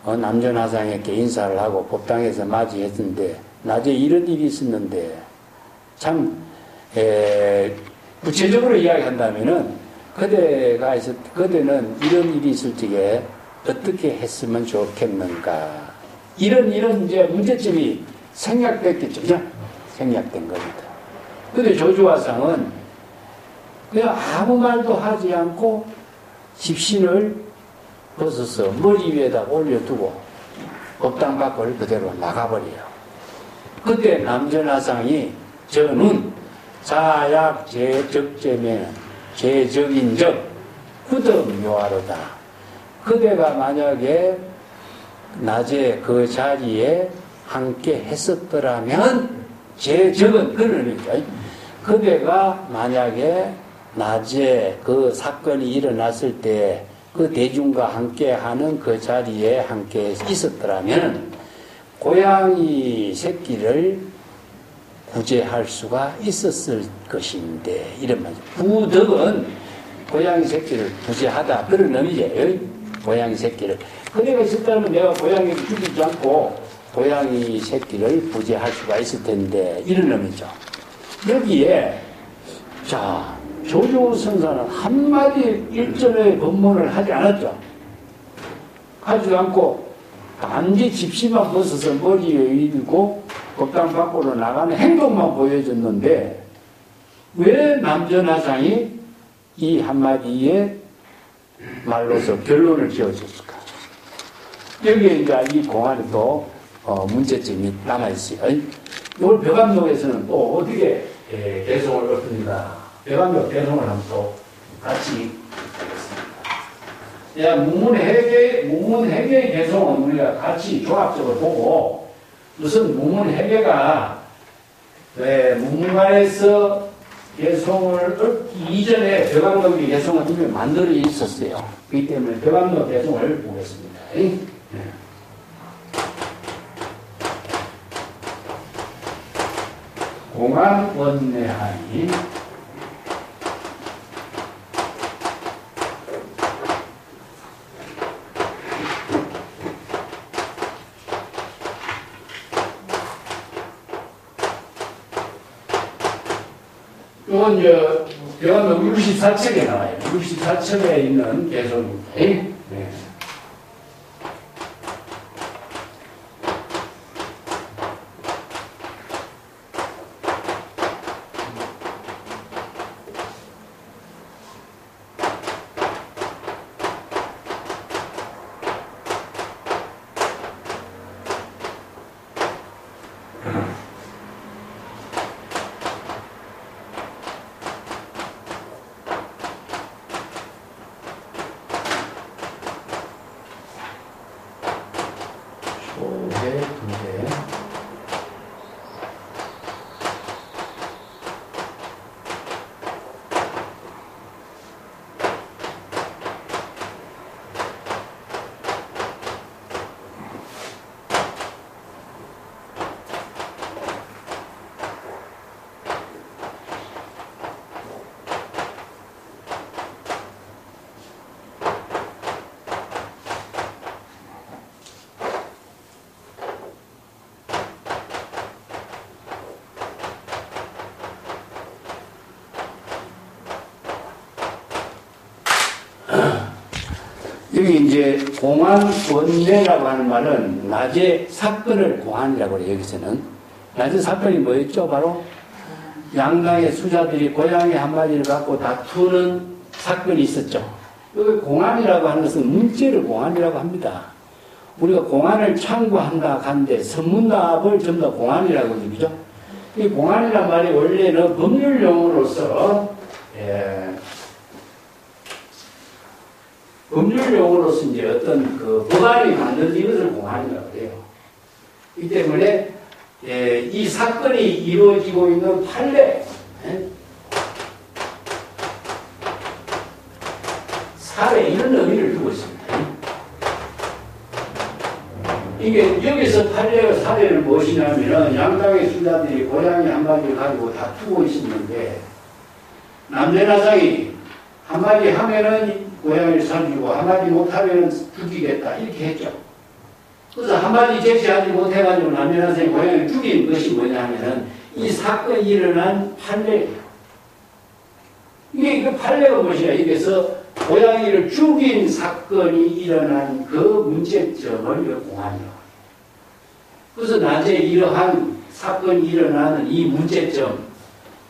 A: 남전화상에게 인사를 하고 법당에서 맞이했는데 낮에 이런 일이 있었는데 참 구체적으로 이야기한다면은 그대는 이런 일이 있을 적에 어떻게 했으면 좋겠는가, 이런 이제 문제점이 생략됐겠죠. 그죠? 생략된 겁니다. 근데 조주화상은 그냥 아무 말도 하지 않고 집신을 벗어서 머리 위에다 올려두고 법당 밖을 그대로 나가버려요. 그때 남전화상이 저는 자약 제적제면 제적인적 그덕묘하로다. 그대가 만약에 낮에 그 자리에 함께 했었더라면 제적은 그런 의미죠. 그대가 만약에 낮에 그 사건이 일어났을 때 그 대중과 함께 하는 그 자리에 함께 있었더라면 고양이 새끼를 구제할 수가 있었을 것인데, 이런 말이죠. 구덕은 고양이 새끼를 구제하다, 그런 의미예요. 고양이 새끼를. 그대가 있었다면 내가 고양이를 죽이지 않고 고양이 새끼를 구제할 수가 있을 텐데, 이런 의미죠. 여기에 자, 조주선사는 한마디 일전의 법문을 하지 않았죠. 하지 않고 단지 집시만 벗어서 머리에 일고 법당 밖으로 나가는 행동만 보여줬는데 왜 남전화상이 이 한마디의 말로서 결론을 지어줬을까? 여기에 이제 이 공안에 또 문제점이 남아있어요. 이걸 벼감록에서는 또 어떻게 개송을 얻습니다. 벼감록 개송을 한번 또 같이 하겠습니다. 문문회계의 개송은 우리가 같이 조합적으로 보고, 우선 문문회계가 문문관에서 개송을 얻기 이전에 벼감록의 개송은 이미 만들어 있었어요. 그렇기 때문에 벼감록 개송을 보겠습니다. 공안원내하니 이건 이제 배우면 64척에 나와요. 64척에 있는 개성입니다. 네. 소개 2개. 여기 이제 공안 원내라고 하는 말은 낮에 사건을 공안이라고 해요. 여기서는 낮에 사건이 뭐였죠? 바로 양강의 수자들이 고양이 한 마리를 갖고 다투는 사건이 있었죠. 여기 공안이라고 하는 것은 문제를 공안이라고 합니다. 우리가 공안을 참고한다 하는데 선문답을 전부 다 공안이라고 얘기죠. 이 공안이란 말이 원래는 법률 용어로서 법률 용어로서 이제 어떤 그 법안이 만든 이것을 공안이라고 해요. 이 때문에 이 사건이 이루어지고 있는 판례, 사례 이런 의미를 두고 있습니다. 이게 여기서 판례와 사례를 무엇이냐면은 양강의 수자들이 고양이 한 마리를 가지고 다투고 있었는데 남대나장이 한 마리 하면은 고양이를 살리고 한 마리 못하면 죽이겠다 이렇게 했죠. 그래서 한 마리 제시하지 못해가지고 남대나장이 고양이를 죽인 것이 뭐냐면은 이 사건이 일어난 판례예요. 이게 그 판례가 무엇이냐? 이게서 고양이를 죽인 사건이 일어난 그 문제점을 공안이라고. 그래서 낮에 이러한 사건이 일어나는 이 문제점,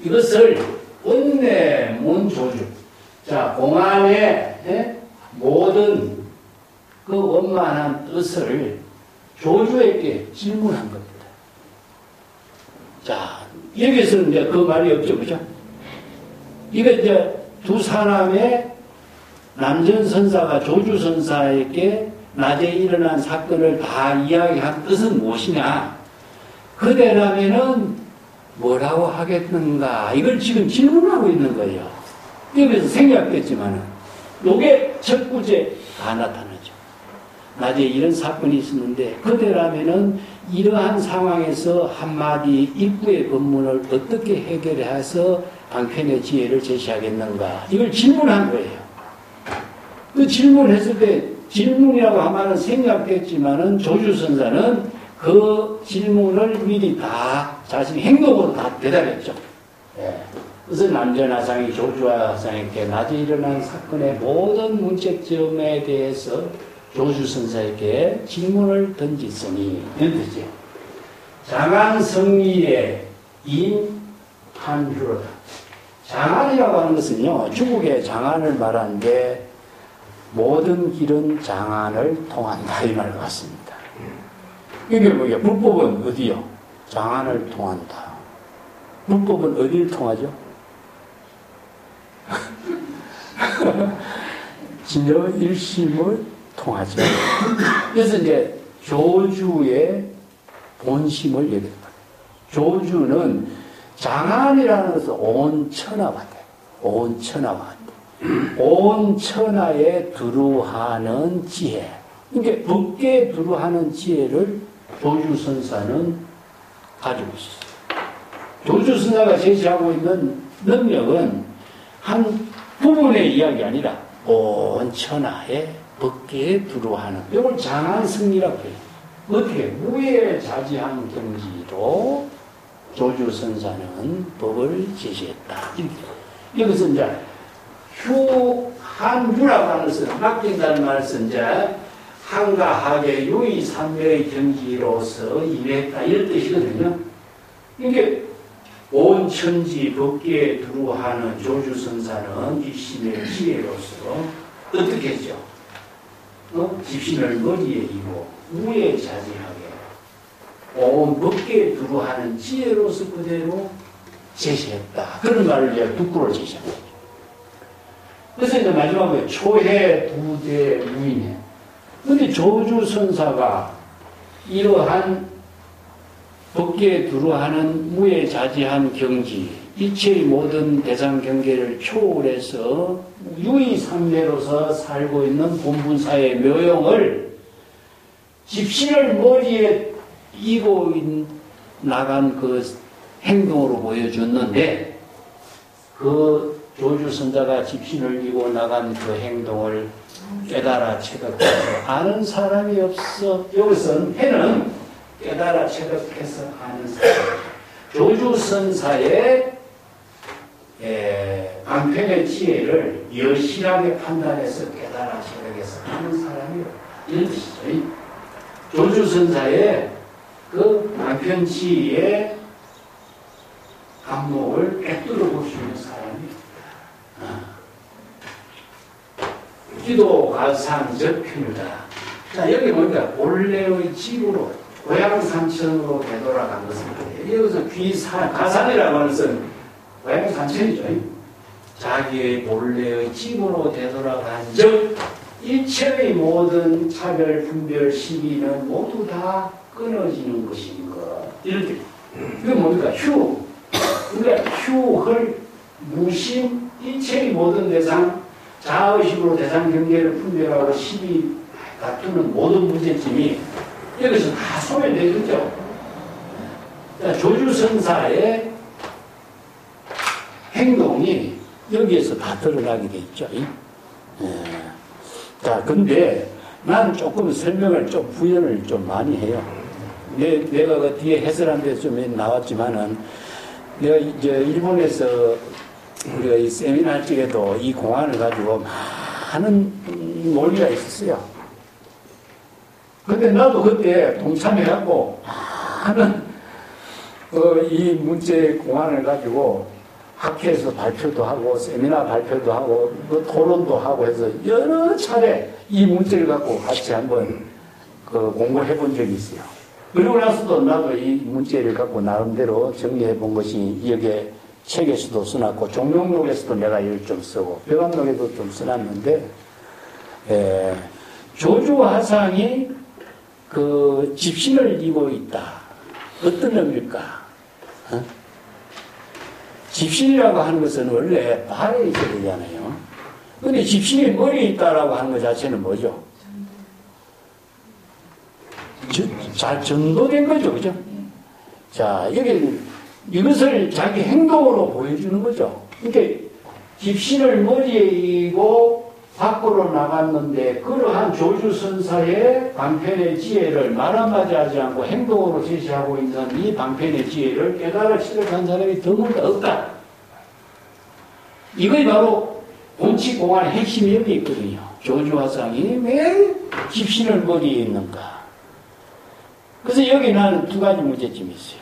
A: 이것을 원내 문조주. 자, 공안의 모든 그 원만한 뜻을 조주에게 질문한 겁니다. 자, 여기서는 이제 그 말이 없죠, 그죠? 이게 이제 두 사람의 남전선사가 조주선사에게 낮에 일어난 사건을 다 이야기한 뜻은 무엇이냐? 그대라면은 뭐라고 하겠는가? 이걸 지금 질문하고 있는 거예요. 여기서 생략됐지만은, 요게 첫 구제 다 나타나죠. 낮에 이런 사건이 있었는데, 그대라면은 이러한 상황에서 한마디 입구의 법문을 어떻게 해결해서 방편의 지혜를 제시하겠는가? 이걸 질문한 거예요. 그 질문했을 때, 질문이라고 하면은 생략됐지만은 조주선사는 그 질문을 미리 다 자신의 행동으로 다 대답했죠. 예. 그래서 남전하상이 조주하상에게 낮에 일어난 사건의 모든 문제점에 대해서 조주선사에게 질문을 던졌으니 이런 뜻이죠. 장안성리의 인한휴로다. 장안이라고 하는 것은요, 중국의 장안을 말하는데 모든 길은 장안을 통한다 이 말 같습니다. 이게 뭐야? 불법은 어디요? 장안을 통한다. 불법은 어디를 통하죠? 진여 일심을 통하죠. 그래서 이제 조주의 본심을 얘기합니다. 조주는 장안이라는 것은 온 천하가 돼. 온 천하가 돼. 온 천하에 두루하는 지혜. 이게 법계에 두루하는 지혜를 조주선사는 가지고 있어요. 조주선사가 제시하고 있는 능력은 한 부분의 이야기 아니라 온 천하에 법계에 두루하는, 이걸 장안승리라고 해요. 어떻게? 무예자지한 경지로 조주선사는 법을 제시했다. 여기서 이제 휴한유라고 하는 것은 맡긴다는 말은 이제 한가 하계 유의 삼매의 경지로서 임했다 이런 뜻이거든요. 이게 온 천지 법계에 두루하는 조주선사는 입신의 지혜로서 어떻게 했죠? 집신을 머리에 이고 무에 자제하게 온 법계에 두루하는 지혜로서 그대로 제시했다. 그런 말을 이제 두꾸로 제시한 거죠. 그래서 이제 마지막에 초해 두대 무이네. 근데 조주선사가 이러한 법계에 두루하는 무에 자제한 경지, 이체의 모든 대상 경계를 초월해서 유의삼매로서 살고 있는 본분사의 묘용을 집신을 머리에 이고 나간 그 행동으로 보여줬는데, 그 조주선자가 집신을 이고 나간 그 행동을 깨달아 체득해서 아는 사람이 없어. 여기서는 해는 깨달아 체득해서 아는 사람. 조주선사의 방편의 지혜를 여실하게 판단해서 깨달아 체득해서 아는 사람이 이런 뜻이죠. 조주선사의 그 방편 지혜의 감목을 꿰뚫어 볼 수 있는 사람이 기도 가상 적편이다. 자, 여기 보니까 본래의 집으로 고향 산천으로 되돌아간 것을 여기서 가산이라고 하는 것은 고향 산천이죠. 자기의 본래의 집으로 되돌아간 즉 일체의 모든 차별, 분별, 시기는 모두 다 끊어지는 것인 것. 이런 뜻. 이건 뭡니까? 그러니까 휴헐 무심 일체의 모든 대상 자의식으로 대상 경계를 분별하고 시비 다투는 모든 문제점이 여기서 다 소멸되겠죠. 조주선사의 행동이 여기에서 다 드러나게 돼 있죠. 자, 근데 난 조금 설명을 좀 부연을 좀 많이 해요. 내가 그 뒤에 해설한 데서 좀 나왔지만은 내가 이제 일본에서 우리가 이 세미나 할 적에도 이 공안을 가지고 많은 논의가 있었어요. 근데 나도 그때 동참해갖고 많은 이 문제 공안을 가지고 학회에서 발표도 하고 세미나 발표도 하고 토론도 하고 해서 여러 차례 이 문제를 갖고 같이 한번 공부해 본 적이 있어요. 그리고 나서도 나도 이 문제를 갖고 나름대로 정리해 본 것이 여기에 책에서도 써놨고 종명록에서도 내가 이걸 좀 쓰고 배관록에도 좀 써놨는데 조주화상이 그 집신을 이고 있다. 어떤 의미일까? 집신이라고 하는 것은 원래 발에 있어야 되잖아요. 근데 집신이 머리에 있다라고 하는 것 자체는 뭐죠? 잘 전도된 거죠. 그죠? 자, 여기 이것을 자기 행동으로 보여주는 거죠. 그러니까 집신을 머리에 이고 밖으로 나갔는데 그러한 조주선사의 방편의 지혜를 말 한마디 하지 않고 행동으로 제시하고 있는 이 방편의 지혜를 깨달아 체득한 사람이 드물다 없다. 이것이 바로 본치공안의 핵심이 여기 있거든요. 조주화상이 왜 집신을 머리에 있는가. 그래서 여기 나는 두 가지 문제점이 있어요.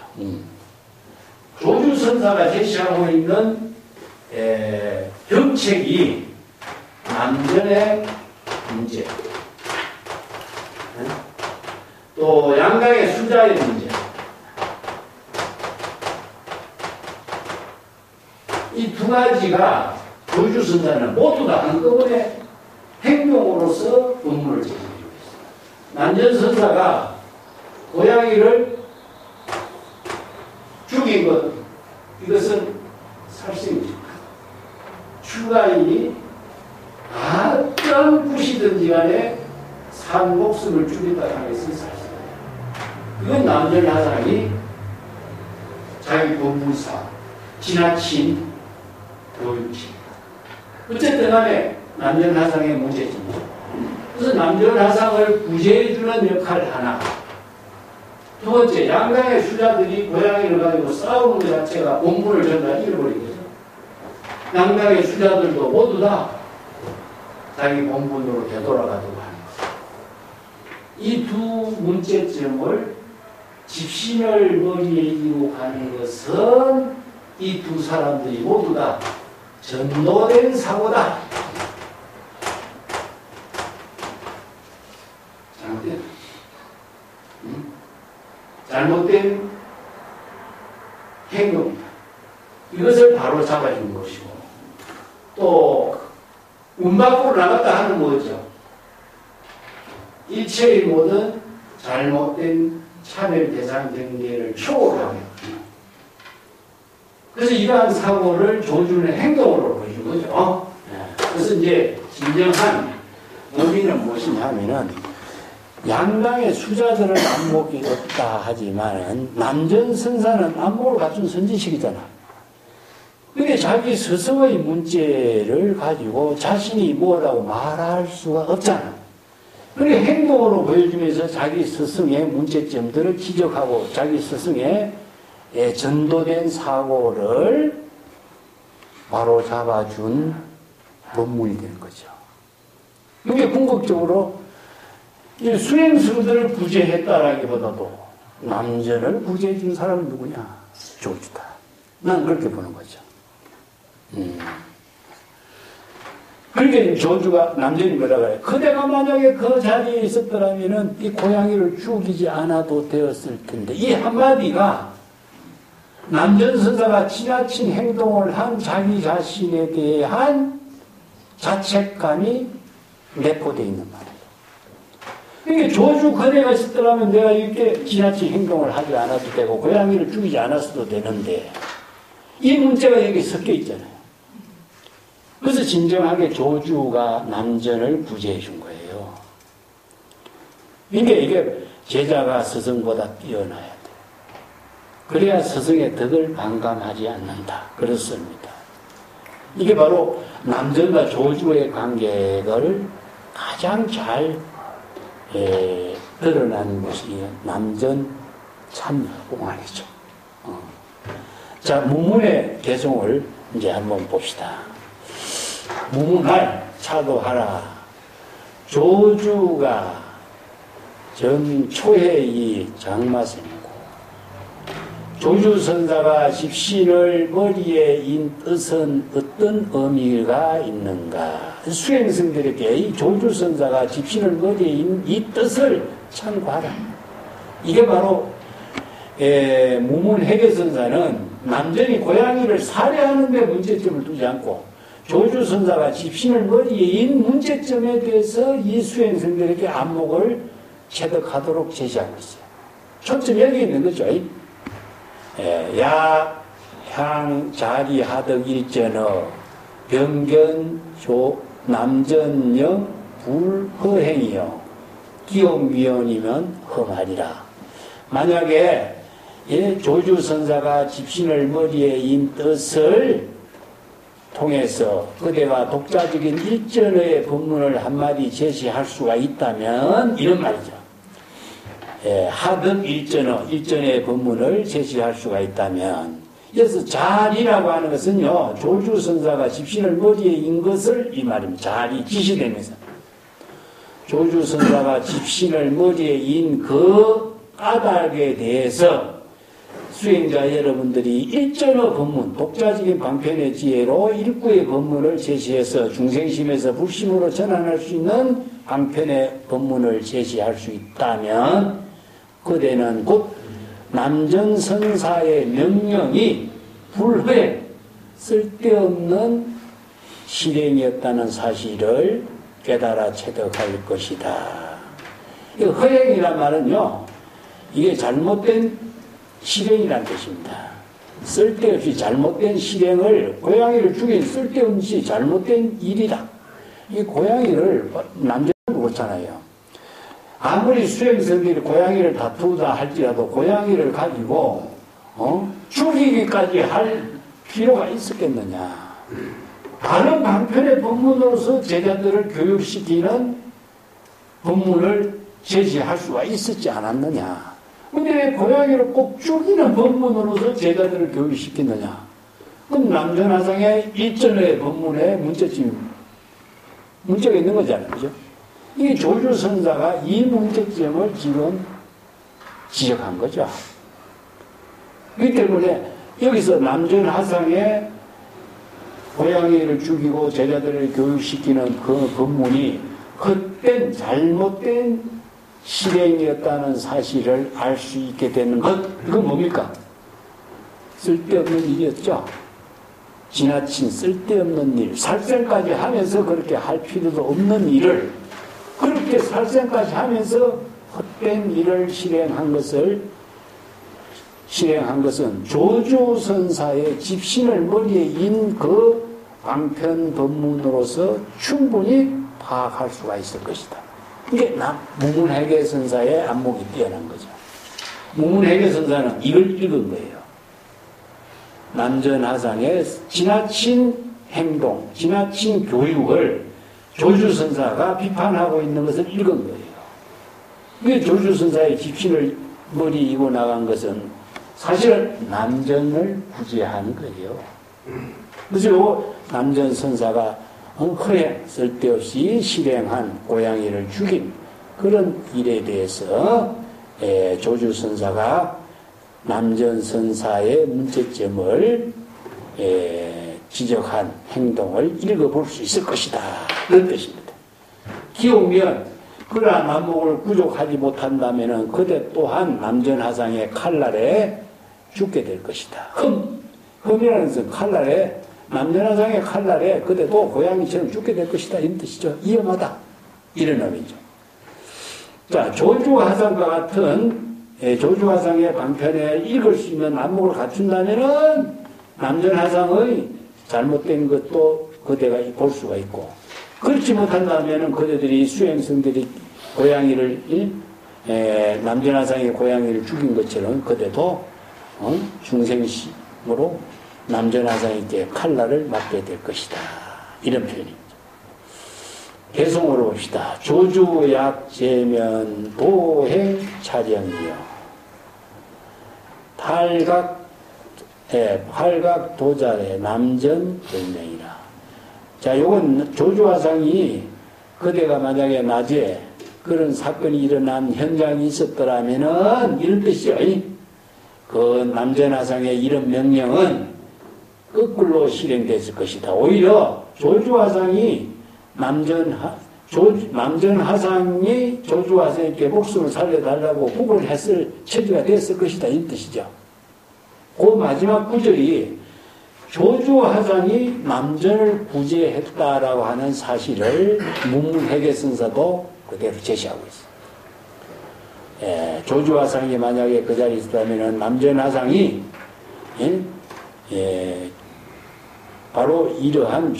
A: 조주선사가 제시하고 있는 정책이 남전의 문제, 또 양강의 수자의 문제, 이 두 가지가 조주선사는 모두 다 한꺼번에 행동으로서 법문을 제시해주고 있어요. 난전선사가 고양이를 죽인 것, 이것은 살생이죠. 추가인이 어떤 구시든지 간에 산 목숨을 죽이다 하면서 살생이에요. 이건 남전하상이 자기 법무사, 지나친 교육입니다. 어쨌든 간에 남전하상의 문제점이죠. 그래서 남전하상을 구제해주는 역할 하나, 두 번째, 양당의 수자들이 고양이를 가지고 싸우는 것 자체가 본분을 전부 다 잃어버린 거죠. 양당의 수자들도 모두 다 자기 본분으로 되돌아가도록 하는 거죠. 이 두 문제점을 집신을 머리에 이고 가는 것은 이 두 사람들이 모두 다 전도된 사고다. 잘못된 행동이다. 이것을 바로 잡아준 것이고, 또 문 밖으로 나갔다 하는 뭐죠? 일체의 모든 잘못된 차별 대상 경계를 초월하게. 그래서 이러한 사고를 조준의 행동으로 보여준 거죠. 그래서 이제 진정한 의미는 무엇이냐 하면은, 양당의 수자들은 안목이 없다 하지만 남전선사는 안목을 갖춘 선지식이잖아. 근데 자기 스승의 문제를 가지고 자신이 뭐라고 말할 수가 없잖아. 그래 행동으로 보여주면서 자기 스승의 문제점들을 지적하고 자기 스승의 전도된 사고를 바로 잡아준 본문이 되는 거죠. 이게 궁극적으로 수행승들을 구제했다라기보다도 남전을 구제해준 사람은 누구냐? 조주다. 난 그렇게 보는 거죠. 그러니까 조주가 남전이 뭐라 그래? 그대가 만약에 그 자리에 있었더라면은 이 고양이를 죽이지 않아도 되었을 텐데, 이 한마디가 남전선사가 지나친 행동을 한 자기 자신에 대한 자책감이 내포되어 있는 말이에요. 그러니까 조주 그대가 있었더라면 내가 이렇게 지나친 행동을 하지 않아도 되고 고양이를 죽이지 않았어도 되는데, 이 문제가 여기 섞여 있잖아요. 그래서 진정하게 조주가 남전을 구제해 준 거예요. 그러니까 이게 제자가 스승보다 뛰어나야 돼. 그래야 스승의 덕을 반감하지 않는다. 그렇습니다. 이게 바로 남전과 조주의 관계를 가장 잘 드러나는 것이 남전 참공안이죠. 자, 무문의 개성을 이제 한번 봅시다. 무문할 차도하라. 조주가 전초해이 장마생이고, 조주선사가 집신을 머리에 인 뜻은 어떤 의미가 있는가? 수행승들에게 이 조주선사가 집신을 머리에 인 이 뜻을 참고하라. 이게 바로 무문해계선사는 남전이 고양이를 살해하는 데 문제점을 두지 않고 조주선사가 집신을 머리에 인 문제점에 대해서 이 수행승들에게 안목을 체득하도록 제시하고 있어요. 초점이 여기 있는 거죠. 야, 향, 자리, 하덕, 일전어, 병견, 남전영, 불허행이요. 기억미연이면 험하리라. 만약에 조주선사가 집신을 머리에 인 뜻을 통해서 그대가 독자적인 일전어의 법문을 한마디 제시할 수가 있다면, 이런 말이죠. 하덕 일전어의 법문을 제시할 수가 있다면, 그래서 자리라고 하는 것은요, 조주선사가 집신을 머리에 인 것을 이 말입니다. 자리, 지시되면서. 조주선사가 집신을 머리에 인 그 까닭에 대해서 수행자 여러분들이 일전어 법문, 독자적인 방편의 지혜로 일구의 법문을 제시해서 중생심에서 불심으로 전환할 수 있는 방편의 법문을 제시할 수 있다면, 그대는 곧 남전선사의 명령이 불허행, 쓸데없는 실행이었다는 사실을 깨달아 체득할 것이다. 이 허행이란 말은요, 이게 잘못된 실행이란 뜻입니다. 쓸데없이 잘못된 실행을, 고양이를 죽인 쓸데없이 잘못된 일이다. 이 고양이를, 남자는 그렇잖아요. 아무리 수행성들이 고양이를 다투다 할지라도 고양이를 가지고 죽이기까지 할 필요가 있었겠느냐. 다른 방편의 법문으로서 제자들을 교육시키는 법문을 제시할 수가 있었지 않았느냐. 근데 왜 고양이를 꼭 죽이는 법문으로서 제자들을 교육시키느냐? 그럼 남전하상의 1전의 법문에 문제가 있는 거잖아요. 그죠? 이 조주선사가 이 문제점을 지금 지적한 거죠. 그렇기 때문에 여기서 남전하상의 고양이를 죽이고 제자들을 교육시키는 그 법문이 헛된 잘못된 실행이었다는 사실을 알 수 있게 되는 것, 그건 뭡니까? 쓸데없는 일이었죠. 지나친 쓸데없는 일, 살생까지 하면서 그렇게 할 필요도 없는 일을 그렇게 살생까지 하면서 헛된 일을 실행한 것은 조주선사의 집신을 머리에 인 그 방편 법문으로서 충분히 파악할 수가 있을 것이다. 이게 무문회계 선사의 안목이 뛰어난 거죠. 무문회계 선사는 이걸 읽은 거예요. 남전하상의 지나친 행동, 지나친 교육을 조주선사가 비판하고 있는 것을 읽은 거예요. 이게 조주선사의 집신을 머리 이고 나간 것은 사실은 남전을 구제하는 거예요. 그래서 남전선사가 허행, 쓸데없이 실행한 고양이를 죽인 그런 일에 대해서 조주선사가 남전선사의 문제점을 지적한 행동을 읽어볼 수 있을 것이다. 그런 뜻입니다. 기우면 그러나 남목을 구족하지 못한다면 그대 또한 남전하상의 칼날에 죽게 될 것이다. 흠이라는 것은 칼날에 남전하상의 칼날에 그대도 고양이처럼 죽게 될 것이다. 이런 뜻이죠. 위험하다. 이런 의미죠. 자, 조주화상과 같은 조주화상의 방편에 읽을 수 있는 안목을 갖춘다면은 남전하상의 잘못된 것도 그대가 볼 수가 있고, 그렇지 못한다면은 그대들이 수행성들이 고양이를 남전하상의 고양이를 죽인 것처럼 그대도 중생심으로 남전하상에게 칼날을 맞게 될 것이다. 이런 표현입니다. 개성으로 봅시다. 조주약 제면 도행 차량이요. 팔각 도잘의 남전 변명이라. 자, 요건 조주화상이 그대가 만약에 낮에 그런 사건이 일어난 현장이 있었더라면은 이런 뜻이죠. 그 남전하상의 이런 명령은 거꾸로 실행됐을 것이다. 오히려 조주화상이 남전하상이 조주화상에게 목숨을 살려달라고 구걸을 했을 처지가 됐을 것이다. 이 뜻이죠. 그 마지막 구절이 조주화상이 남전을 구제했다라고 하는 사실을 문문회계선사도 그대로 제시하고 있어요. 조주화상이 만약에 그 자리에 있었다면 남전하상이 바로 이러한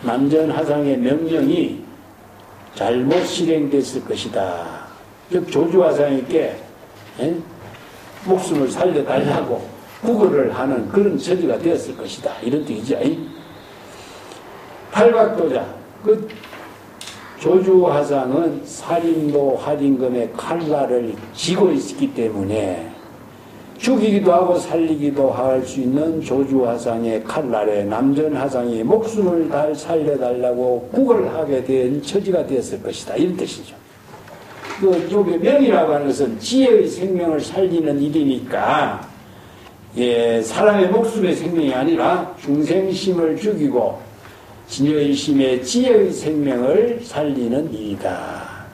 A: 남전하상의 명령이 잘못 실행됐을 것이다. 즉 조주화상에게 목숨을 살려달라고 구걸을 하는 그런 처지가 되었을 것이다. 이런 뜻이죠. 팔각도자, 그 조주화상은 살인도 활인검의 칼날을 쥐고 있기 때문에 죽이기도 하고 살리기도 할 수 있는 조주화상의 칼날에 남전하상이 목숨을 살려달라고 구걸을 하게 된 처지가 되었을 것이다. 이런 뜻이죠. 여기 명이라고 하는 것은 지혜의 생명을 살리는 일이니까, 사람의 목숨의 생명이 아니라 중생심을 죽이고 진여의심의 지혜의 생명을 살리는 일이다.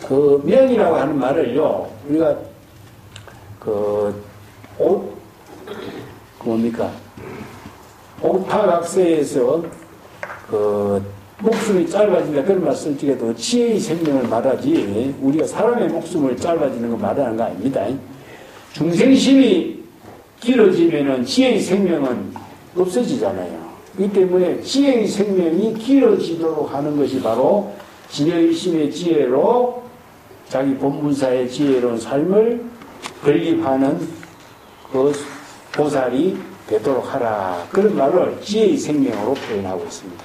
A: 그 명이라고 하는 말을요, 우리가 뭡니까? 옥타각세에서 목숨이 짧아진다 그런 말 쓸 적에도 지혜의 생명을 말하지 우리가 사람의 목숨을 짧아지는 거 말하는 거 아닙니다. 중생심이 길어지면은 지혜의 생명은 없어지잖아요. 이 때문에 지혜의 생명이 길어지도록 하는 것이 바로 진여의심의 지혜로 자기 본문사의 지혜로운 삶을 건립하는 그 보살이 되도록 하라. 그런 말을 지혜의 생명으로 표현하고 있습니다.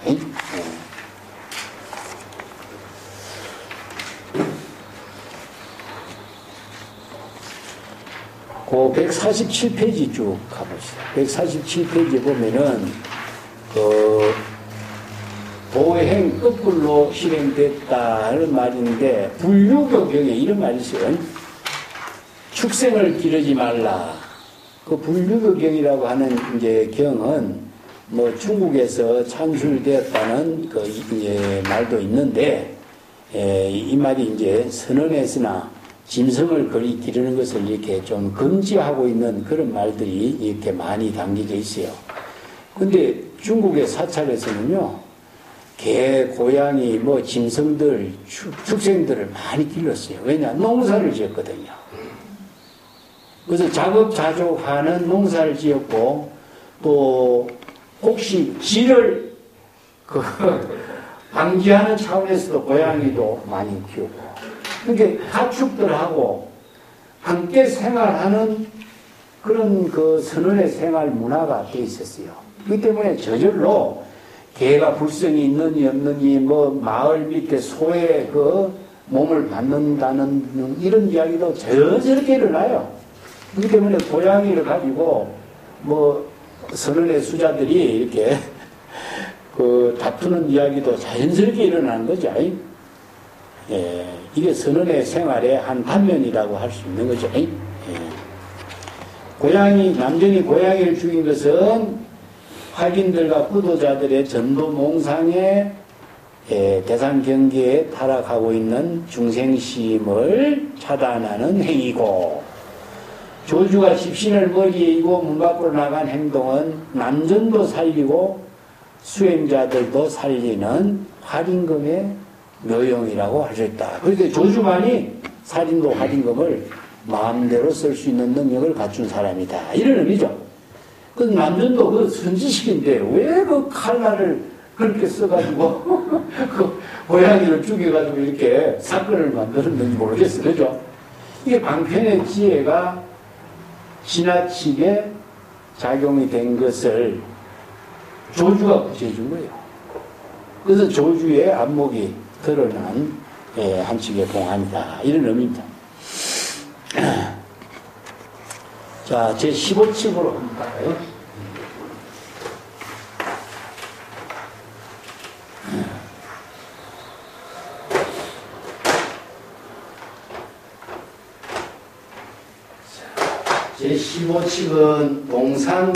A: 그 147페이지 쭉 가봅시다. 147페이지에 보면은 그 보행 거꾸로 실행됐다는 말인데 불유교경에 이런 말이 있어요. 축생을 기르지 말라. 그 불유교경이라고 하는 이제 경은 뭐 중국에서 창출되었다는 그 이제 말도 있는데 이 말이 이제 선언에서나 짐승을 거리 기르는 것을 이렇게 좀 금지하고 있는 그런 말들이 이렇게 많이 담겨져 있어요. 근데 중국의 사찰에서는요, 개, 고양이, 뭐 짐승들, 축생들을 많이 길렀어요. 왜냐? 농사를 지었거든요. 그래서 자급자족하는 농사를 지었고, 또 혹시 질을 방지하는 차원에서도 고양이도 많이 키우고, 그러니까 가축들하고 함께 생활하는 그런 그 선언의 생활 문화가 돼 있었어요. 그렇기 때문에 저절로 개가 불성이 있느니 없느니 뭐 마을 밑에 소의 그 몸을 받는다는 이런 이야기도 저렇게 일어나요. 그렇기 때문에 고양이를 가지고 뭐 선언의 수자들이 이렇게 그 다투는 이야기도 자연스럽게 일어나는 거죠. 예, 이게 선언의 생활의 한 단면이라고 할 수 있는 거죠. 예. 남정이 고양이를 죽인 것은 활인들과 부도자들의 전도 몽상의 대상 경계에 타락하고 있는 중생심을 차단하는 행위고, 조주가 집신을 머리에 이고 문 밖으로 나간 행동은 남전도 살리고 수행자들도 살리는 활임금의 묘용이라고 하셨다. 그런데 조주만이 살인도 활임금을 마음대로 쓸 수 있는 능력을 갖춘 사람이다. 이런 의미죠. 그 남전도 그 선지식인데 왜 그 칼날을 그렇게 써가지고 그 고양이를 죽여가지고 이렇게 사건을 만들었는지 모르겠어요. 그죠? 이게 방편의 지혜가 지나치게 작용이 된 것을 조주가 구제해 준 거예요. 그래서 조주의 안목이 드러난 한측의 공안이다. 이런 의미입니다. 자, 제 15칙으로 한번 갈까요? 제 15칙은 동산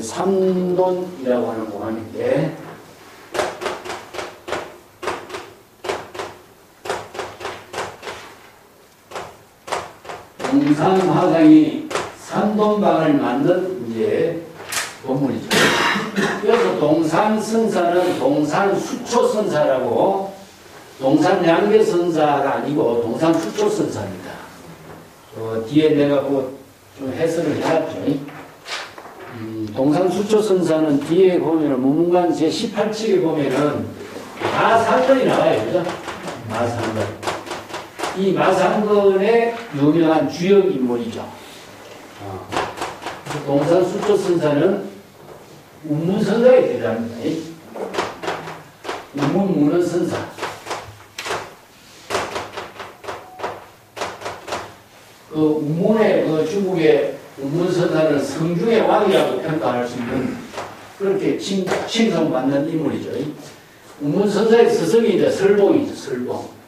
A: 삼돈이라고 하는 공안인데, 동산 화상이 삼돈방을 만든 이제 건물이죠. 그래서 동산 선사는 동산 수초 선사라고, 동산 양계 선사가 아니고 동산 수초 선사입니다. 뒤에 내가 좀 해설을 해놨죠. 동산 수초 선사는 뒤에 보면은 무문관 제 18칙에 보면은 마상건이 나와요. 그죠? 마상건. 이 마상건의 유명한 주역 인물이죠. 동산 수초 선사는 운문선사에 대답합니다. 운문문은 선사. 그 운문의 그 중국의 운문선사는 성중의 왕이라고 평가할 수 있는 그렇게 칭송받는 인물이죠. 운문선사의 스승이 이제 설봉이죠. 설봉.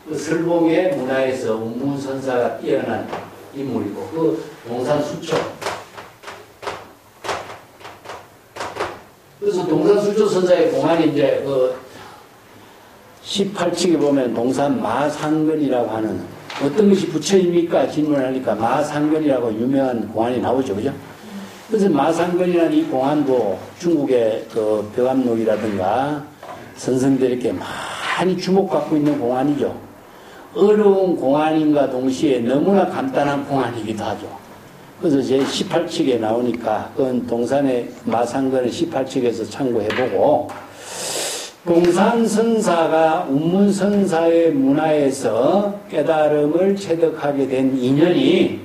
A: 그 설봉의 문화에서 운문선사가 뛰어난 인물이고, 그 동산수초. 그래서 동산수초 선사의 공안이 이제 그 18칙에 보면 동산 마상근이라고 하는, 어떤 것이 부처입니까? 질문하니까 마상근이라고 유명한 공안이 나오죠. 그죠? 그래서 마상근이라는 이 공안도 중국의 그 벽암록이라든가 선성들이 이렇게 많이 주목받고 있는 공안이죠. 어려운 공안인과 동시에 너무나 간단한 공안이기도 하죠. 그래서 제 18칙에 나오니까 그건 동산의 마상근의 18칙에서 참고해보고, 동산선사가 운문선사의 문화에서 깨달음을 체득하게 된 인연이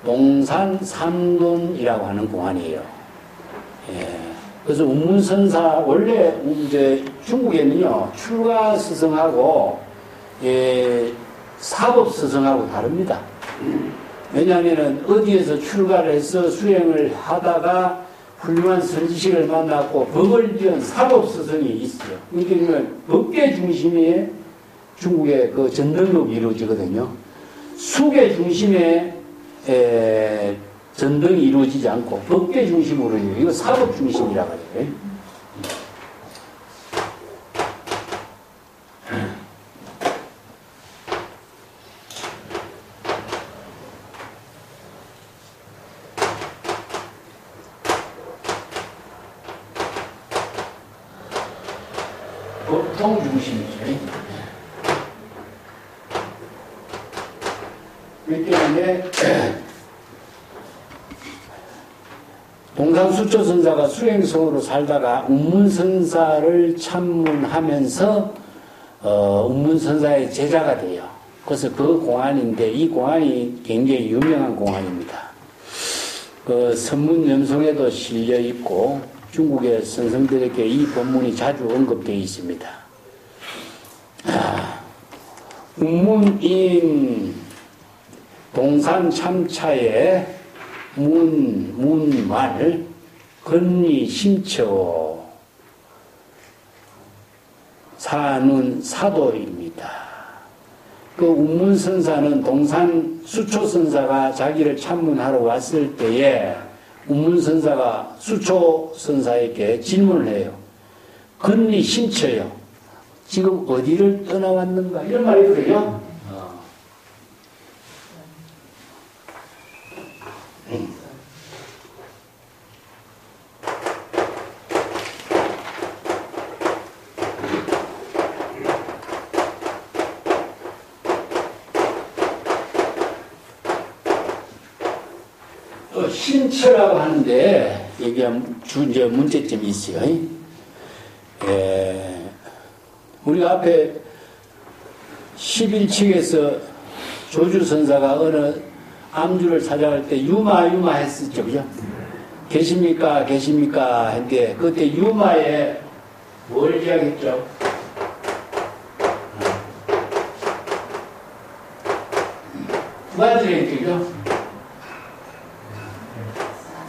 A: 동산삼돈이라고 하는 공안이에요. 예. 그래서 운문선사, 원래 이제 중국에는요, 출가스승하고 사법스승하고 다릅니다. 왜냐하면 어디에서 출가를 해서 수행을 하다가 훌륭한 선지식을 만났고 법을 지은 사법스승이 있어요. 그러니까 법계 중심의 중국의 그 전등록이 이루어지거든요. 수계 중심의 전등이 이루어지지 않고 법계 중심으로 이거 사법 중심이라고 해요. 법통 중심이죠. 그렇기 때문에 동산수초선사가 수행성으로 살다가 운문선사를 참문하면서 운문선사의 제자가 돼요. 그래서 그 공안인데 이 공안이 굉장히 유명한 공안입니다. 그 선문염송에도 실려 있고 중국의 선생들에게 이 법문이 자주 언급되어 있습니다. 운문인 동산참차의 문말 건리 심처 사는 사도입니다. 그 운문선사는 동산 수초선사가 자기를 참문하러 왔을 때에 운문선사가 수초선사에게 질문을 해요. 건리 심처요. 지금 어디를 떠나왔는가? 이런 말이 들어요. 신처라고 하는데 여기 이제 문제점이 있어요. 우리가 앞에 11층에서 조주선사가 어느 암주를 찾아갈 때 유마 했었죠. 그죠? 계십니까? 계십니까? 했는데 그때 유마에 뭘 이야기했죠? 두 가지를 했죠.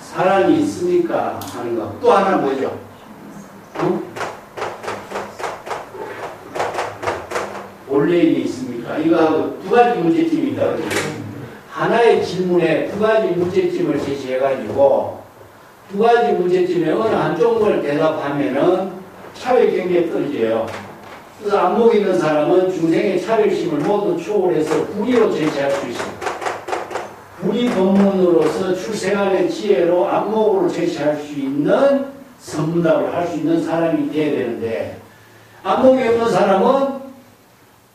A: 사람이 있으니까 하는 거. 또 하나 뭐죠? 본래인이 있습니까? 이거하고 두 가지 문제점이 있다고 그러죠. 하나의 질문에 두 가지 문제점을 제시해가지고 두 가지 문제점에 어느 한쪽을 대답하면은 차별 경계에 떨어져요. 그래서 안목 있는 사람은 중생의 차별심을 모두 초월해서 불의로 제시할 수 있습니다. 불의 법문으로서 출생하는 지혜로 안목으로 제시할 수 있는 선문답을 할 수 있는 사람이 돼야 되는데 안목이 없는 사람은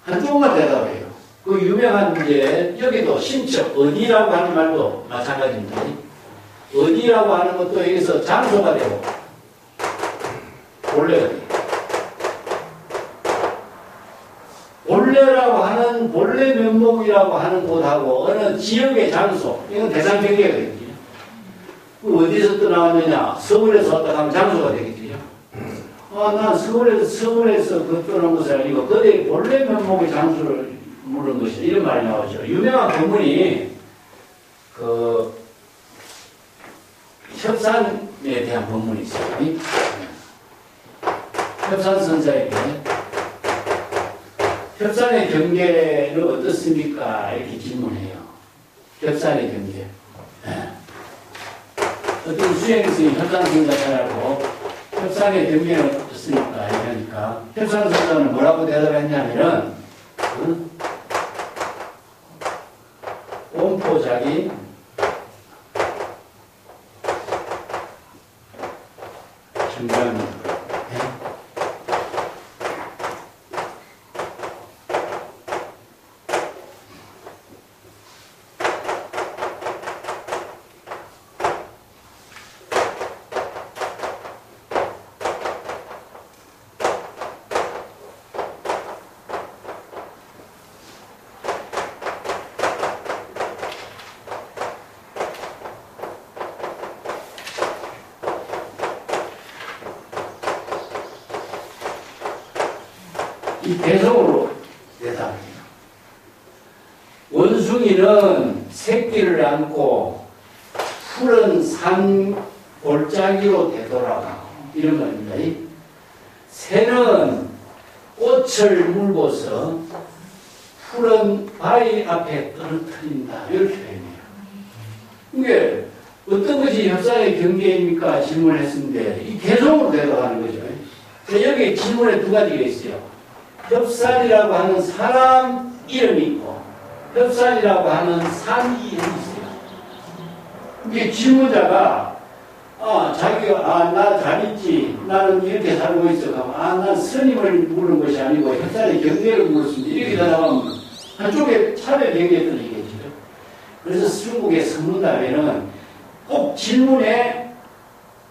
A: 한쪽만 대답해요. 그 유명한 문제 여기도 신처 어디라고 하는 말도 마찬가지입니다. 어디라고 하는 것도 여기서 장소가 되고 본래가 돼요. 본래라고 하는 본래 면목이라고 하는 곳하고 어느 지역의 장소 이건 대상 경계가 되거든요. 어디서 떠나왔느냐 서울에서 왔다 하면 장소가 되겠죠. 난 서울에서 그 떠난 것이 아니고 그들의 본래 면목의 장소를 물은 것이다 이런 말이 나오죠. 유명한 법문이 그 협산에 대한 법문이 있어요. 협산 선사에게 협산의 경계는 어떻습니까? 이렇게 질문해요. 협산의 경계. 어떤 수행스님 협산 선사라고 협산의 경계는 어떻습니까? 이러니까 협산 선사는 뭐라고 대답했냐면은 온포자기 정감입니다. 이 대성으로 대답해요. 원숭이는 새끼를 안고 푸른 산 골짜기로 되돌아가고 이런 겁니다. 새는 꽃을 물고서 푸른 바위 앞에 떨어뜨린다. 이렇게 표현해요. 이게 어떤 것이 협상의 경계입니까? 질문했는데 이 개성으로 대답하는 거죠. 여기 질문에 두 가지가 있어요. 협산이라고 하는 사람 이름이 있고 협산이라고 하는 산 이름이 있어요. 이게 질문자가 자기가 나 잘 있지 나는 이렇게 살고 있어 난 스님을 물은 것이 아니고 협산의 경계를 물었습니다. 이렇게 대답하면 한쪽에 차별 경계에 떨어지겠죠. 그래서 중국의 선문답에는 꼭 질문에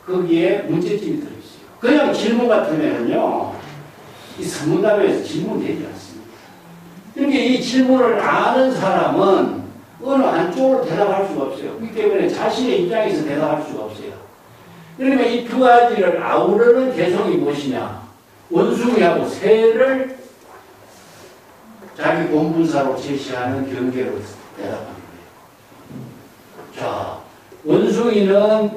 A: 거기에 문제점이 들어있어요. 그냥 질문 같으면요 이 선문답에서 질문되지 않습니다. 그러니까 이 질문을 아는 사람은 어느 한쪽으로 대답할 수가 없어요. 그렇기 때문에 자신의 입장에서 대답할 수가 없어요. 그러면 이 두 가지를 아우르는 개성이 무엇이냐? 원숭이하고 새를 자기 본분사로 제시하는 경계로 대답하는 거예요. 자, 원숭이는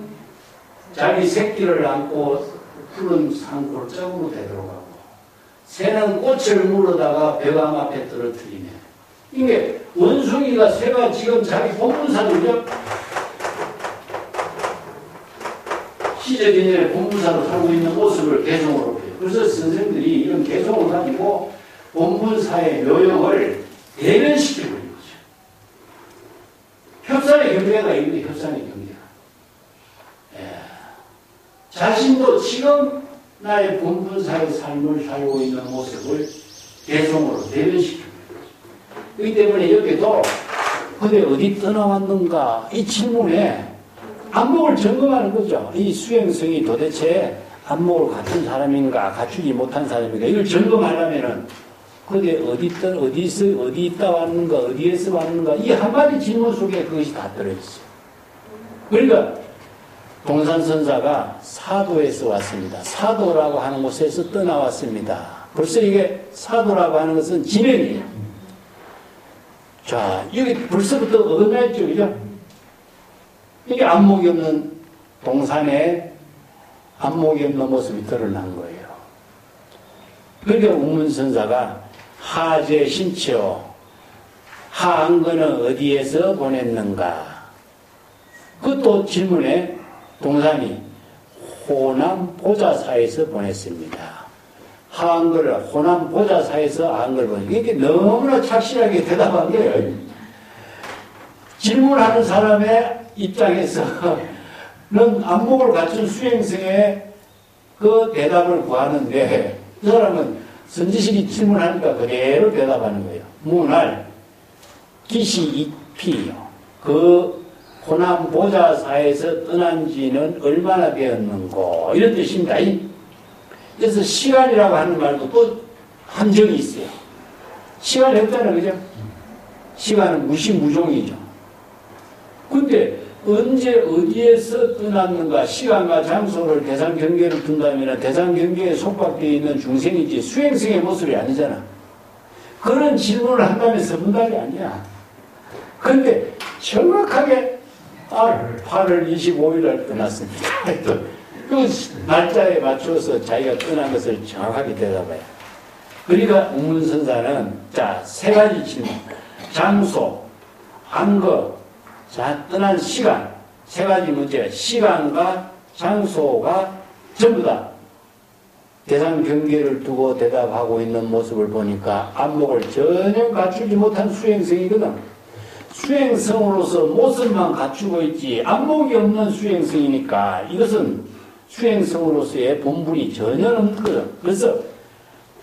A: 자기 새끼를 안고 푸른 산 골짜기로 되돌아가고 새는 꽃을 물어다가 벼강 앞에 떨어뜨리네. 이게 원숭이가 새가 지금 자기 본분사로 시제개념의 본분사로 살고 있는 모습을 개성으로 보여요. 그래서 선생들이 이런 개성을 가지고 본분사의 묘형을 대변시키고 있는 거죠. 협산의 경계가 있는데 협산의 경계가. 자신도 지금 나의 본분사의 삶을 살고 있는 모습을 개성으로 대변시키고 있는 거죠. 그렇기 때문에 여기도 그대 어디 떠나왔는가 이 질문에 안목을 점검하는 거죠. 이 수행성이 도대체 안목을 갖춘 사람인가, 갖추지 못한 사람인가, 이걸 점검하려면은, 그게 어디 있다 왔는가, 어디에서 왔는가, 이 한마디 질문 속에 그것이 다 들어있어요. 그러니까, 동산선사가 사도에서 왔습니다. 사도라고 하는 곳에서 떠나왔습니다. 벌써 이게 사도라고 하는 것은 지명이에요. 자, 여기 벌써부터 어긋나있죠, 그죠? 이게 안목이 없는 동산에 안목이 없는 모습이 드러난 거예요. 그러니까 우문선사가 하제 신치요 하안거는 어디에서 보냈는가? 그것도 질문에 동산이 호남 보자사에서 보냈습니다. 하안거를 호남 보자사에서 하안거를 보냈습니다. 이게 너무나 착실하게 대답한 거예요. 질문하는 사람의 입장에서는 안목을 갖춘 수행성의 그 대답을 구하는데 그 사람은 선지식이 질문하니까 그대로 대답하는 거예요. 문할 기시이피요. 그 호남 보자사에서 떠난 지는 얼마나 되었는고 이런 뜻입니다. 그래서 시간이라고 하는 말도 또 함정이 있어요. 시간이 없잖아요. 그죠? 시간은 무시무종이죠. 근데 언제 어디에서 떠났는가 시간과 장소를 대상 경계로 둔다면 대상 경계에 속박되어 있는 중생이지 수행성의 모습이 아니잖아. 그런 질문을 한다면 서문답이 아니야. 그런데 정확하게 8월 25일 날 떠났습니다. 그 날짜에 맞춰서 자기가 떠난 것을 정확하게 대답해요. 그러니까 우문선사는 자, 세 가지 질문. 장소, 안거, 자, 떠난 시간, 세 가지 문제, 시간과 장소가 전부 다 대상 경계를 두고 대답하고 있는 모습을 보니까 안목을 전혀 갖추지 못한 수행성이거든. 수행성으로서 모습만 갖추고 있지 안목이 없는 수행성이니까 이것은 수행성으로서의 본분이 전혀 없거든. 그래서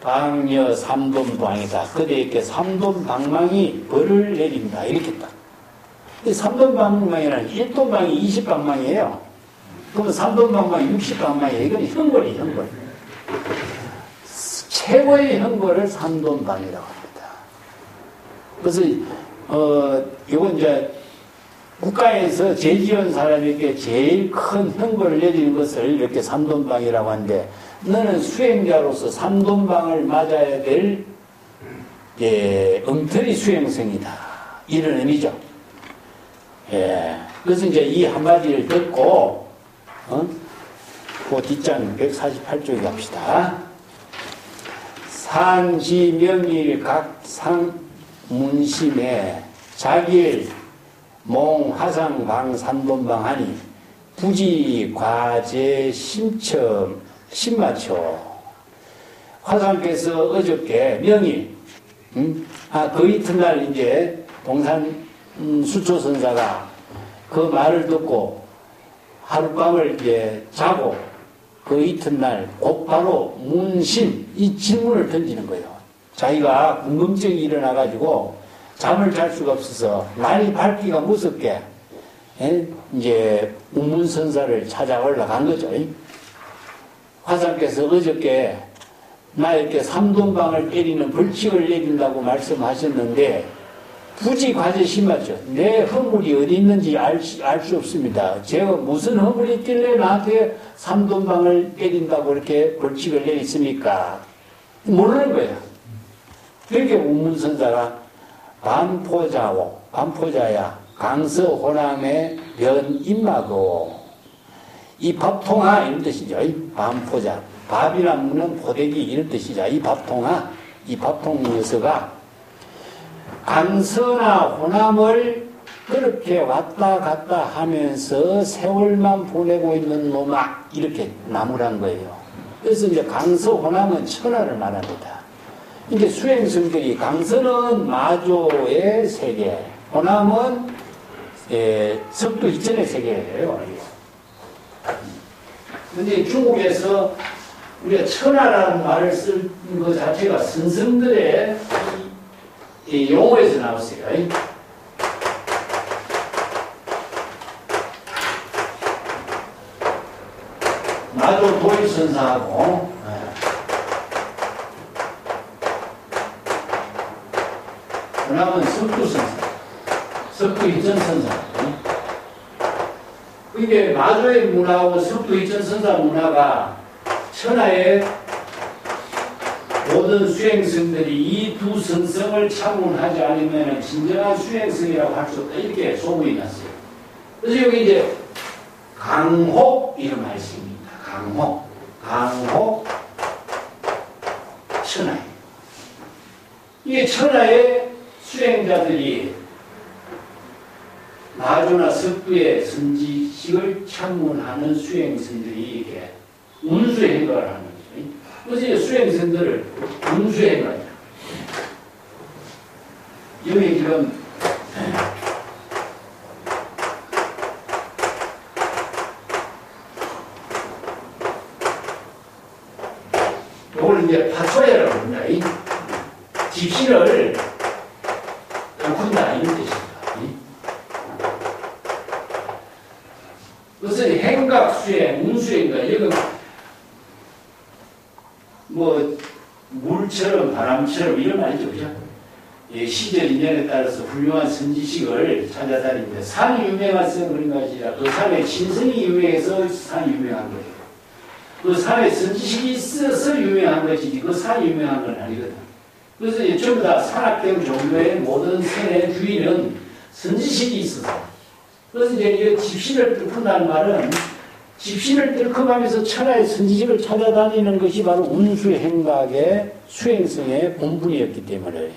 A: 방여 삼돈방이다. 그대에게 삼돈방망이 벌을 내린다. 이렇게 딱. 3돈방망이라는 1돈방이 20방망이에요. 그러면 3돈방망이 60방망이에요. 이건 형벌이에요, 형벌. 최고의 형벌을 3돈방이라고 합니다. 그래서, 이건 이제 국가에서 죄지은 사람에게 제일 큰 형벌을 내리는 것을 이렇게 3돈방이라고 하는데, 너는 수행자로서 3돈방을 맞아야 될, 엉터리 수행성이다. 이런 의미죠. 예. 그래서 이제 이 한마디를 듣고, 그 뒷장 148쪽에 갑시다. 산지명일 각상 문심에 자길 몽 화상방 산돈방 하니 부지 과제 심첨 신마초. 화상께서 어저께 명일, 그 이튿날 이제 동산 수초선사가 그 말을 듣고 하룻밤을 이제 자고 그 이튿날 곧바로 문심 이 질문을 던지는 거예요. 자기가 궁금증이 일어나가지고 잠을 잘 수가 없어서 날이 밝기가 무섭게 이제 운문선사를 찾아 올라간 거죠. 화상께서 어저께 나 이렇게 삼돈방을 때리는 벌칙을 내린다고 말씀하셨는데 굳이 과제심 맞죠. 내 허물이 어디 있는지 알 수 없습니다. 제가 무슨 허물이 있길래 나한테 삼돈방을 때린다고 이렇게 벌칙을 내렸습니까? 모르는 거예요. 그렇게 운문선사가 반포자야 강서 호남의 변 임마고 이 밥통아 이런 뜻이죠. 이 반포자 밥이나 묻는 포대기 이런 뜻이죠. 이 밥통아 이 밥통 녀석아 강서나 호남을 그렇게 왔다 갔다 하면서 세월만 보내고 있는 놈아 이렇게 나무란 거예요. 그래서 이제 강서 호남은 천하를 말합니다. 이제 수행성들이 강서는 마조의 세계, 호남은 석도 이천의 세계예요. 그런데 중국에서 우리가 천하라는 말을 쓴 것 자체가 선성들의 이 용어에서 나왔어요. 마조 도일선사하고 호남은 석두선사, 석두이천선사. 이게 마조의 문화하고 석두이천선사 문화가 천하의 모든 수행성들이 이 두 선성을 창문하지 않으면 진정한 수행성이라고 할 수 없다. 이렇게 소문이 났어요. 그래서 여기 이제 강혹 이런 말씀입니다. 강혹 천하에. 이게 천하의 수행자들이 마조나 석두의 선지식을 창문하는 수행성들이 이게 운수의 행각을 하는 거죠. 그래서 수행성들을 운수의 행각. 여기 지금 이걸 이제 파초야라고 합니다. 집신을 꾼다 이런 뜻입니다. 그것은 행각수행, 운수행각 이건 뭐 물처럼 바람처럼 이런 말이죠, 그죠? 시절 인연에 따라서 훌륭한 선지식을 찾아다니는데 산이 유명한 성 그런 것이 아니라 그 산에 신성이 유명해서 산이 유명한 거예요. 그 산에 선지식이 있어서 유명한 것이지 그 산이 유명한 건 아니거든. 그래서 이제 전부 다 산악경 종교의 모든 선의 주인은 선지식이 있어서 그래서 이제 이 집신을 뚫는다는 말은 집신을 뚫고 가면서 천하의 선지식을 찾아다니는 것이 바로 운수의 행각의 수행성의 본분이었기 때문에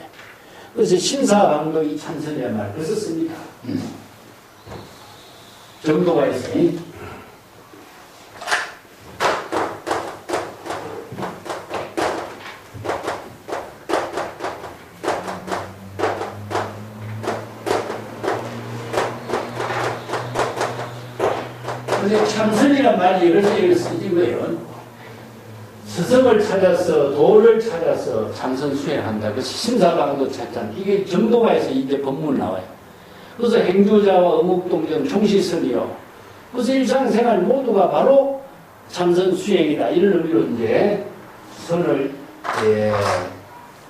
A: 그래서 신사방덕이 참선이란 말을 그래서 씁니다. 정도가 있으니 근데 참선이란 말이 여러 가지를 쓰진 거예요. 스승을 찾아서 도를 찾아서 참선 수행한다. 그래서 신사방도 찾잖아. 이게 정도가에서 이제 법문 나와요. 그래서 행주자와 어묵동정 총시선이요. 그래서 일상생활 모두가 바로 참선 수행이다. 이런 의미로 이제 선을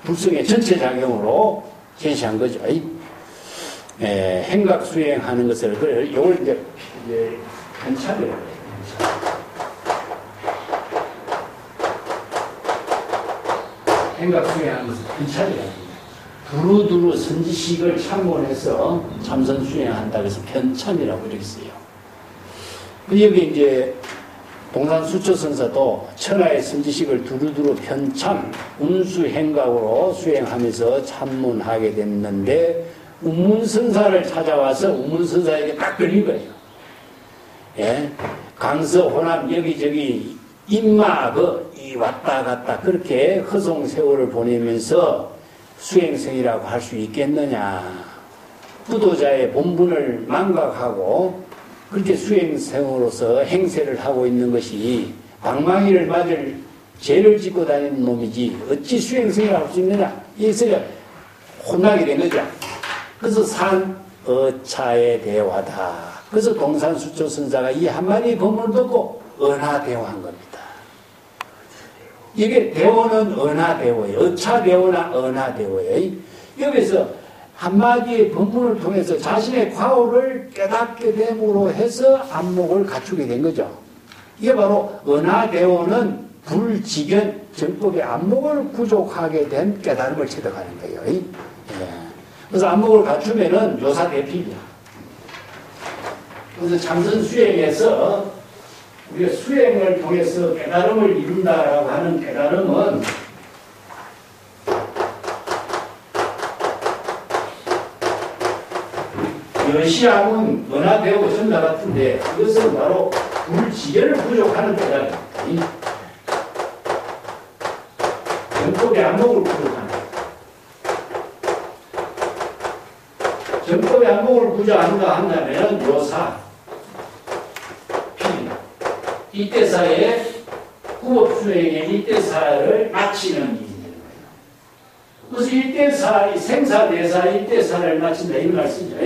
A: 불성의 전체 작용으로 제시한 거죠. 행각 수행하는 것을 그래 이걸 이제 현찰이라고 해요. 행각 수행하는 것을 현찰이라고 합니다. 두루두루 선지식을 참고해서 참선 수행한다. 그래서 편참이라고 이렇게 써요. 여기 이제 동산수초선사도 천하의 선지식을 두루두루 편참, 운수행각으로 수행하면서 참문하게 됐는데 운문선사를 찾아와서 운문선사에게 딱 걸린 거예요. 예? 강서, 호남, 여기저기 인마, 이 왔다 갔다 그렇게 허송세월을 보내면서 수행성이라고 할 수 있겠느냐. 부도자의 본분을 망각하고 그렇게 수행성으로서 행세를 하고 있는 것이 방망이를 맞을 죄를 짓고 다니는 놈이지 어찌 수행성이라고 할 수 있느냐. 여기서 혼나게 된 거죠. 그래서 산어차의 대화다. 그래서 동산수초선사가 이 한마디 법문을 듣고 은하대화한 겁니다. 이게 대오는 은하대오예요. 어차대오나 은하대오예요. 여기서 한마디의 법문을 통해서 자신의 과오를 깨닫게 됨으로 해서 안목을 갖추게 된 거죠. 이게 바로 은하대오는 불직견 정법의 안목을 구족하게 된 깨달음을 체득하는 거예요. 예. 그래서 안목을 갖추면은 요사대필이야. 그래서 참선 수행에서 우리가 수행을 통해서 깨달음을 이룬다라고 하는 깨달음은 여시함은 은하대오 전자 같은데 그것은 바로 불지견을 부족하는 깨달음입니다. 정법의 안목을 부족하는 정법의 안목을 부족한다 한다면 요사 이때사의 구법수행의 이때사를 마치는 일이 되는 거예요. 그래서 이때사, 생사대사 이때사를 마친다 이 말씀이죠.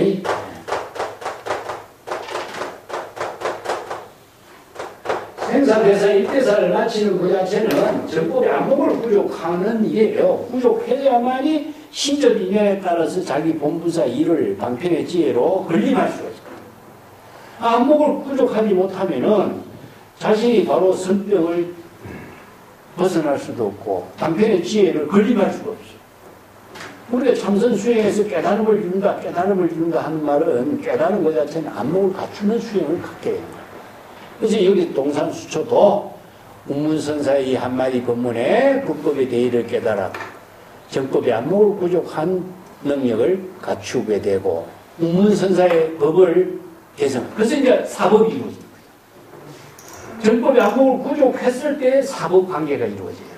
A: 생사대사 이때사를 마치는 그 자체는 정법의 안목을 부족하는 일이에요. 부족해야만이 시적 인연에 따라서 자기 본부사 일을 방편의 지혜로 건립할 수가 있어요. 안목을 부족하지 못하면은 자신이 바로 선병을 벗어날 수도 없고 방편의 지혜를 건립할 수가 없어요. 우리가 참선 수행에서 깨달음을 이룬다, 깨달음을 이룬다 하는 말은 깨달은 것 자체는 안목을 갖추는 수행을 갖게 되는 거예요. 그래서 여기 동산수초도 운문선사의 이 한마디 법문에 불법의 대의를 깨달아 정법의 안목을 부족한 능력을 갖추게 되고 운문선사의 법을 개성. 그래서 이제 사법이 이루어집니다. 정법의 안목을 부족했을 때 사법 관계가 이루어져요.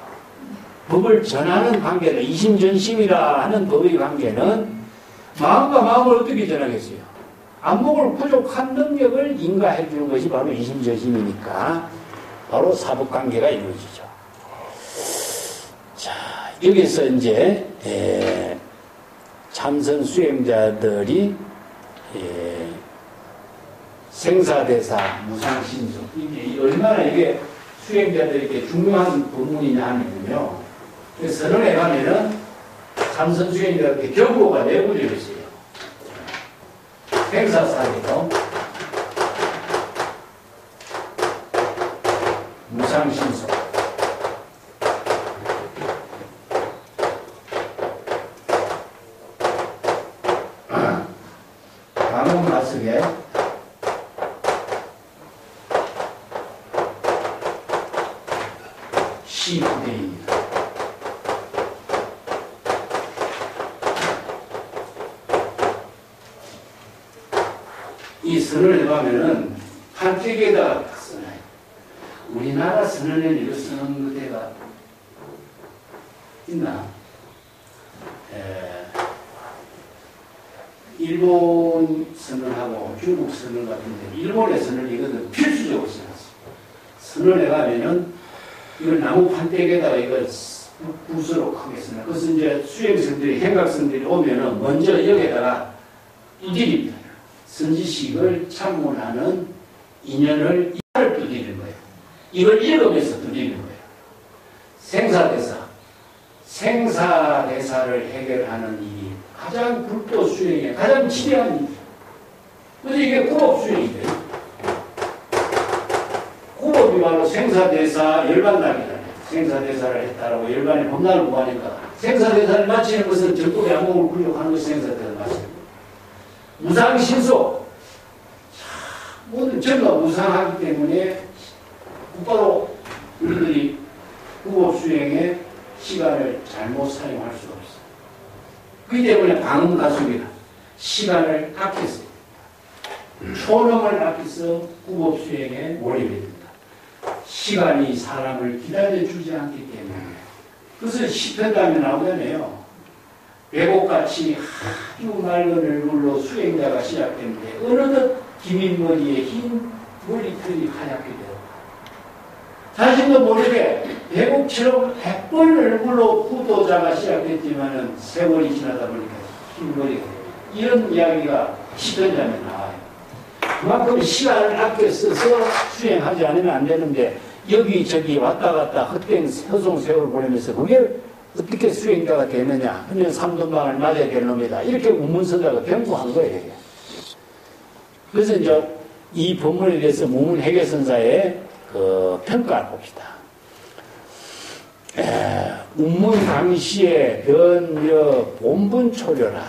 A: 법을 전하는 관계는 이심전심이라 하는 법의 관계는 마음과 마음을 어떻게 전하겠어요? 안목을 부족한 능력을 인가해 주는 것이 바로 이심전심이니까 바로 사법 관계가 이루어지죠. 자, 여기서 이제 참선 수행자들이 생사대사, 무상신수. 이게 얼마나 이게 수행자들에게 중요한 부분이냐 하면요. 선언에 가면은 참선 수행자들에게 경고가 내부되어 있어요. 생사사에도 무상신수. 강원마석에 시부대입니다. 이 선을 해보면은 한쪽에다가 써놔요. 우리나라 선언에는 이거 쓰는 그대가 있나? 일본 선언하고 중국 선언 같은데 일본의 선언 이거는 필수적으로 써놨어요. 선언에 가면은 이걸 나무 판때기에다가 이걸 붓으로 크게 써놔요. 그래서 이제 수행성들이 행각성들이 오면은 먼저 여기에다가 두드립니다. 선지식을 참문하는 인연을 이를 두드리는 거예요. 이걸 읽으면서 두드리는 거예요. 생사대사를 해결하는 일이 가장 불도 수행에 가장 치대한 일이에요. 그래서 이게 구법 수행이에요. 구법이 바로 생사대사 열반락이잖아요. 생사대사를 했다라고 열반이 법락을 구하니까 생사대사를 마치는 것은 적국의 안목을 굴려하는 것이 생사대사를 마치는 거예요. 무상신소. 모든 전가 무상하기 때문에 곧바로 우리들이 후보 수행에 시간을 잘못 사용할 수가 없어요. 그렇기 때문에 방음가속이라 시간을 아껴서 초능을 아껴서 후보 수행에 몰입이 됩니다. 시간이 사람을 기다려주지 않기 때문에. 그래서 시편담에 나오잖아요. 왜곡같이 아주 맑은 얼굴로 수행자가 시작되는데 어느덧 기민 머리에 흰 머리털이 하얗게 되었다. 자신도 모르게 왜곡처럼 예쁜 얼굴로 후도자가 시작됐지만은 세월이 지나다 보니까 흰 머리가 됩니다. 이런 이야기가 시편담에 나와요. 그만큼 시간을 아껴 써서 수행하지 않으면 안 되는데 여기저기 왔다 갔다 헛된 허송세월을 보내면서 그게 어떻게 수행자가 되느냐 하면 삼돈방을 맞아야 될 놈이다. 이렇게 우문선자가 변고한 거예요. 그래서 이제 이 법문에 대해서 무문회계선사의 그 평가를 봅시다. 운문 당시에 변여 본분초려라.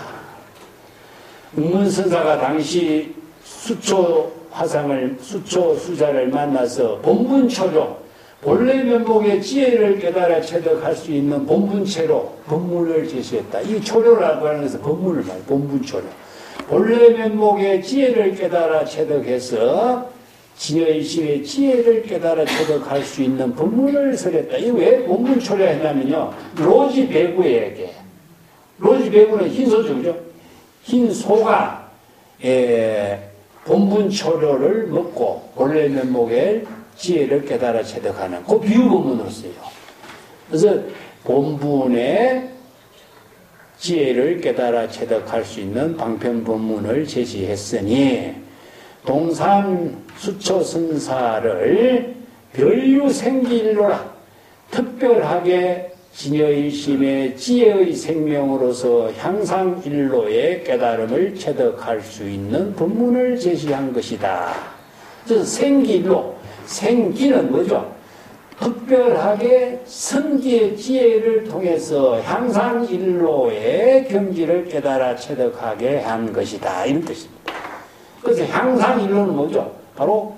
A: 운문선사가 당시 수초 화상을, 수초 수자를 만나서 본분초려, 본래 면목의 지혜를 깨달아 체득할 수 있는 본분체로 법문을 제시했다. 이 초려라고 하는 것은 법문을 말해요. 본분초려. 본래 면목의 지혜를 깨달아 체득해서 진여일심의 지혜를 깨달아 체득할 수 있는 법문을 설했다. 이게 왜 본분초려 했냐면요. 로지 배구에게. 로지 배구는 흰소죠, 그죠? 흰소가, 본분초려를 먹고 본래 면목의 지혜를 깨달아 체득하는 그 비유 본문으로 써요. 그래서 본분의 지혜를 깨달아 체득할 수 있는 방편 본문을 제시했으니 동산 수초선사를 별유생기일로라 특별하게 진여일심의 지혜의 생명으로서 향상일로의 깨달음을 체득할 수 있는 본문을 제시한 것이다. 그래서 생기일로, 생기는 뭐죠? 특별하게 선기의 지혜를 통해서 향상일로의 경지를 깨달아 체득하게 한 것이다. 이런 뜻입니다. 그래서 향상일로는 뭐죠? 바로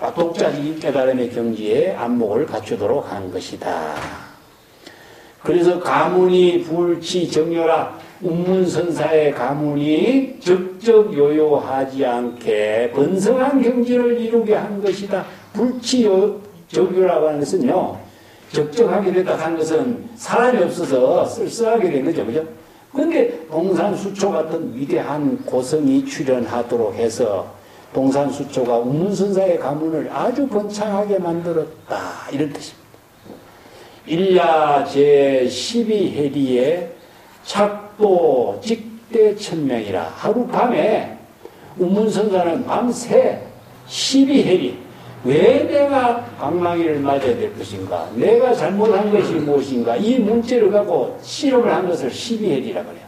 A: 독자적인 깨달음의 경지에 안목을 갖추도록 한 것이다. 그래서 가문이 불치 정열하 운문선사의 가문이 적적 요요하지 않게 번성한 경지를 이루게 한 것이다. 불치 적요라고 하는 것은요, 적적하게 됐다 하는 것은 사람이 없어서 쓸쓸하게 된 거죠. 그죠? 근데 동산수초 같은 위대한 고성이 출현하도록 해서 동산수초가 운문선사의 가문을 아주 번창하게 만들었다. 이런 뜻입니다. 일야 제12해리에 착도 직대천명이라. 하룻밤에 운문선사는 밤새 12해리 왜 내가 방망이를 맞아야 될 것인가, 내가 잘못한 것이 무엇인가, 이 문제를 갖고 실험을 한 것을 12해리라 그래요.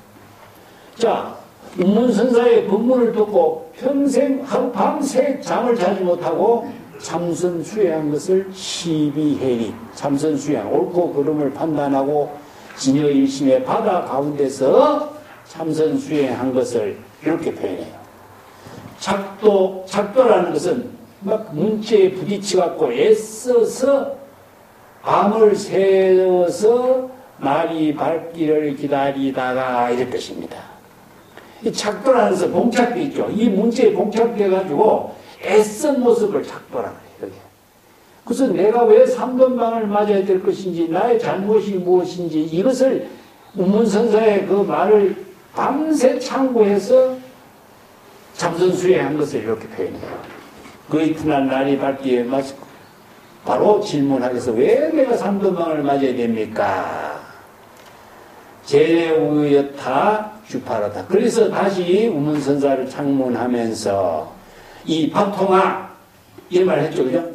A: 자, 운문선사의 법문을 듣고 평생 하루 밤새 잠을 자지 못하고 참선 수행한 것을 12해리, 참선 수행, 옳고 그름을 판단하고 진여일심의 바다 가운데서 참선 수행한 것을 이렇게 표현해요. 착도라는 것은 막 문제에 부딪혀갖고 애써서 밤을 새워서 날이 밝기를 기다리다가 이럴 것입니다. 이 착도라는 것은 봉착돼 있죠. 이 문제에 봉착돼가지고 애쓴 모습을 착도라는 거예요. 그래서 내가 왜 삼돈방을 맞아야 될 것인지, 나의 잘못이 무엇인지, 이것을 운문선사의 그 말을 밤새 참고해서 참선 수행한 것을 이렇게 표현해요. 그 이튿날 날이 밝기에 바로 질문하겠어. 왜 내가 삼돈방을 맞아야 됩니까? 제우여타 주파라다. 그래서 다시 운문선사를 창문하면서 이 밥통아 이런 말 했죠, 그죠?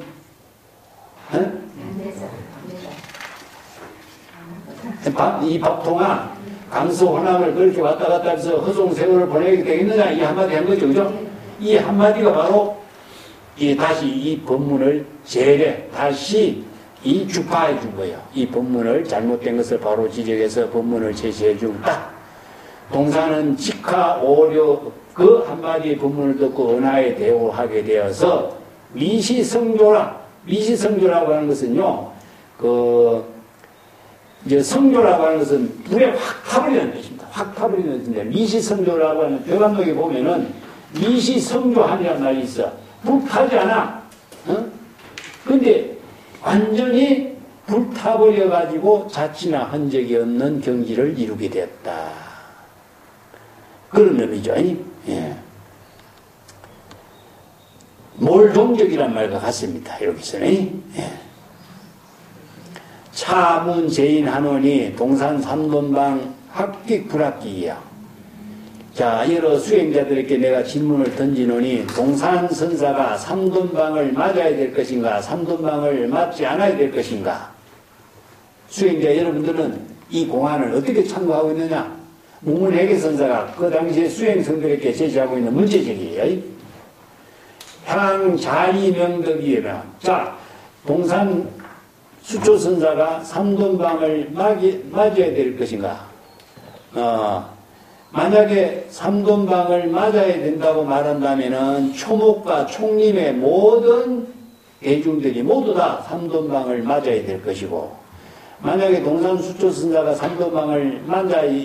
A: 이 밥통아 강서호남을 그렇게 왔다 갔다 해서 허송세월을 보내게 되겠느냐, 이 한마디 한 거죠, 그죠? 이 한마디가 바로 다시 이 법문을 다시 이 주파해 준 거예요. 이 법문을 잘못된 것을 바로 지적해서 법문을 제시해 주다. 동사는 직하 오려 그 한마디의 법문을 듣고 은하에 대우하게 되어서 미시성조라고 하는 것은요, 이제 성조라고 하는 것은 불에 확 타버리는 뜻입니다. 확 타버리는 뜻인데, 미시성조라고 하는 뼈감독에 보면은 미시성조하니란 말이 있어. 불타지 않아. 근데 완전히 불타버려가지고 자취나 흔적이 없는 경지를 이루게 되었다. 그런 의미죠. 예. 몰동적이란 말과 같습니다. 여기서는. 예. 차문 제인하노니 동산 삼돈방 합격 불합격이야. 자, 여러 수행자들에게 내가 질문을 던지노니 동산 선사가 삼돈방을 맞아야 될 것인가, 삼돈방을 맞지 않아야 될 것인가? 수행자 여러분들은 이 공안을 어떻게 참고하고 있느냐? 무문회계 선사가 그 당시에 수행성들에게 제시하고 있는 문제제기예요. 향자리명덕이에요. 자, 동산 수초선사가 삼돈방을 맞아야 될 것인가? 만약에 삼돈방을 맞아야 된다고 말한다면은 초목과 총림의 모든 대중들이 모두 다 삼돈방을 맞아야 될 것이고, 만약에 동산 수초선사가 삼돈방을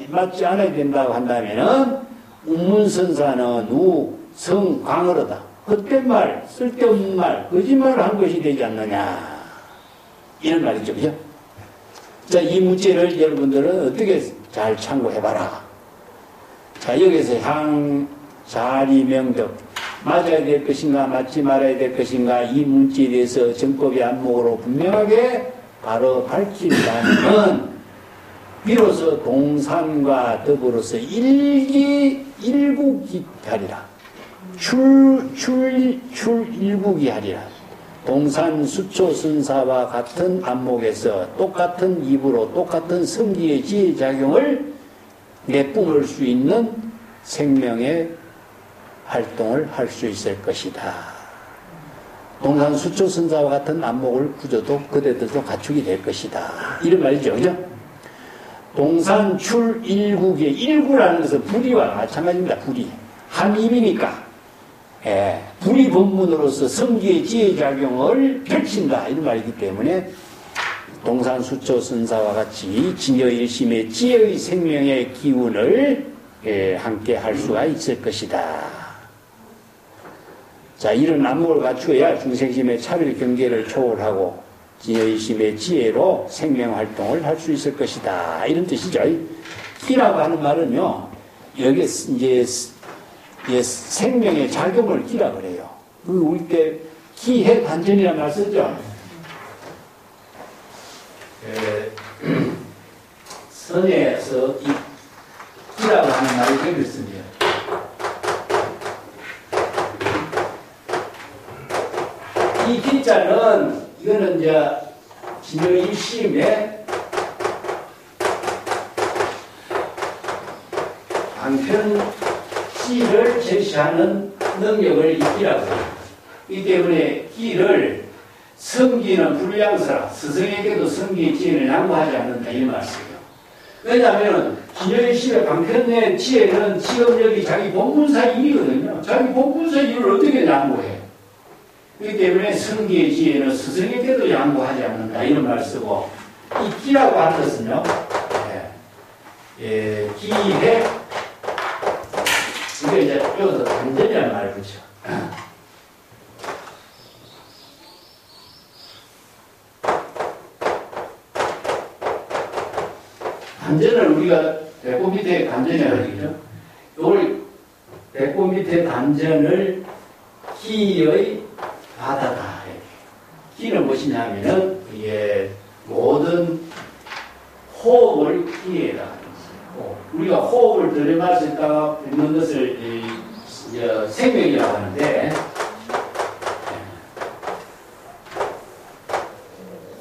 A: 맞지 않아야 된다고 한다면은 운문선사는 우, 성, 광어로다. 헛된 말, 쓸데없는 말, 거짓말을 한 것이 되지 않느냐. 이런 말이죠. 그죠? 자, 이 문제를 여러분들은 어떻게 잘 참고해봐라. 자, 여기서 향, 자리, 명덕. 맞아야 될 것인가, 맞지 말아야 될 것인가, 이 문제에 대해서 정법의 안목으로 분명하게 바로 밝힌다면, 비로소 동산과 더불어서 일국하리라. 출일국이 하리라. 동산 수초선사와 같은 안목에서 똑같은 입으로 똑같은 성기의 지혜작용을 내뿜을 수 있는 생명의 활동을 할 수 있을 것이다. 동산 수초선사와 같은 안목을 구조도 그대들도 갖추게 될 것이다. 이런 말이죠. 그죠? 동산 출일국의 일구라는 것은 불의와 마찬가지입니다. 불의. 한 입이니까. 예, 불의 본문으로서 성기의 지혜작용을 펼친다. 이런 말이기 때문에 동산 수초 선사와 같이 진여일심의 지혜의 생명의 기운을 함께 할 수가 있을 것이다. 자, 이런 안목을 갖추어야 중생심의 차별 경계를 초월하고 진여일심의 지혜로 생명활동을 할 수 있을 것이다. 이런 뜻이죠. 기라고 하는 말은요, 여기 이제 생명의 작용을 기라 그래요. 우리 때 기해 단전이라는 말 쓰죠. 선에서 이 기라고 하는 말이 여기 있습니다. 이 기자는 이거는 이제 진여일심의 방편지를 제시하는 능력을 익히라고 해요. 이 때문에 기를 성기는 불량서라. 스승에게도 성기의 지혜를 양보하지 않는다. 이 말씀이에요. 왜냐하면 진여일심의 방편의 지혜는 지업력이 자기 본문사 일이거든요. 자기 본문사 일을 어떻게 양보해? 그렇기 때문에 성기의 지혜는 스승에게도 양보하지 않는다. 이런 말을 쓰고, 이 기라고 하는 것은요, 기에, 이게 이제 여기서 단전이라는 말을 붙여. 단전을 우리가 배꼽 밑에 단전이라고 하죠. 이걸 배꼽 밑에 단전을 기의 바다다. 기는 무엇이냐면은 이게 모든 호흡을 기에다. 우리가 호흡을 들이마시다가 뱉는 것을 생명이라고 하는데,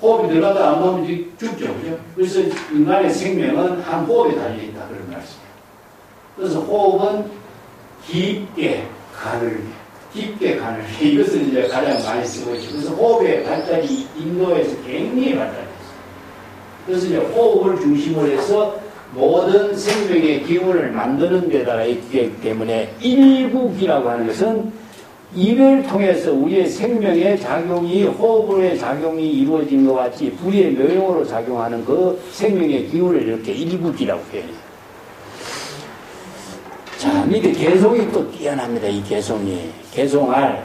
A: 호흡이 들어가다 안 나오면 죽죠. 그죠? 그래서 인간의 생명은 한 호흡에 달려있다. 그런 말씀이에요. 그래서 호흡은 깊게 가늘게 깊게 가는 이것을 이제 가장 많이 쓰고 있죠. 그래서 호흡의 발달이 인도에서 굉장히 발달했어요. 그래서 이제 호흡을 중심으로 해서 모든 생명의 기운을 만드는 데다가 있기 때문에 일국이라고 하는 것은 이를 통해서 우리의 생명의 작용이 호흡의 작용이 이루어진 것 같이 불의의 묘용으로 작용하는 그 생명의 기운을 이렇게 일국이라고 표현해요. 자, 밑에 개송이 또 뛰어납니다. 이 개송이. 개송할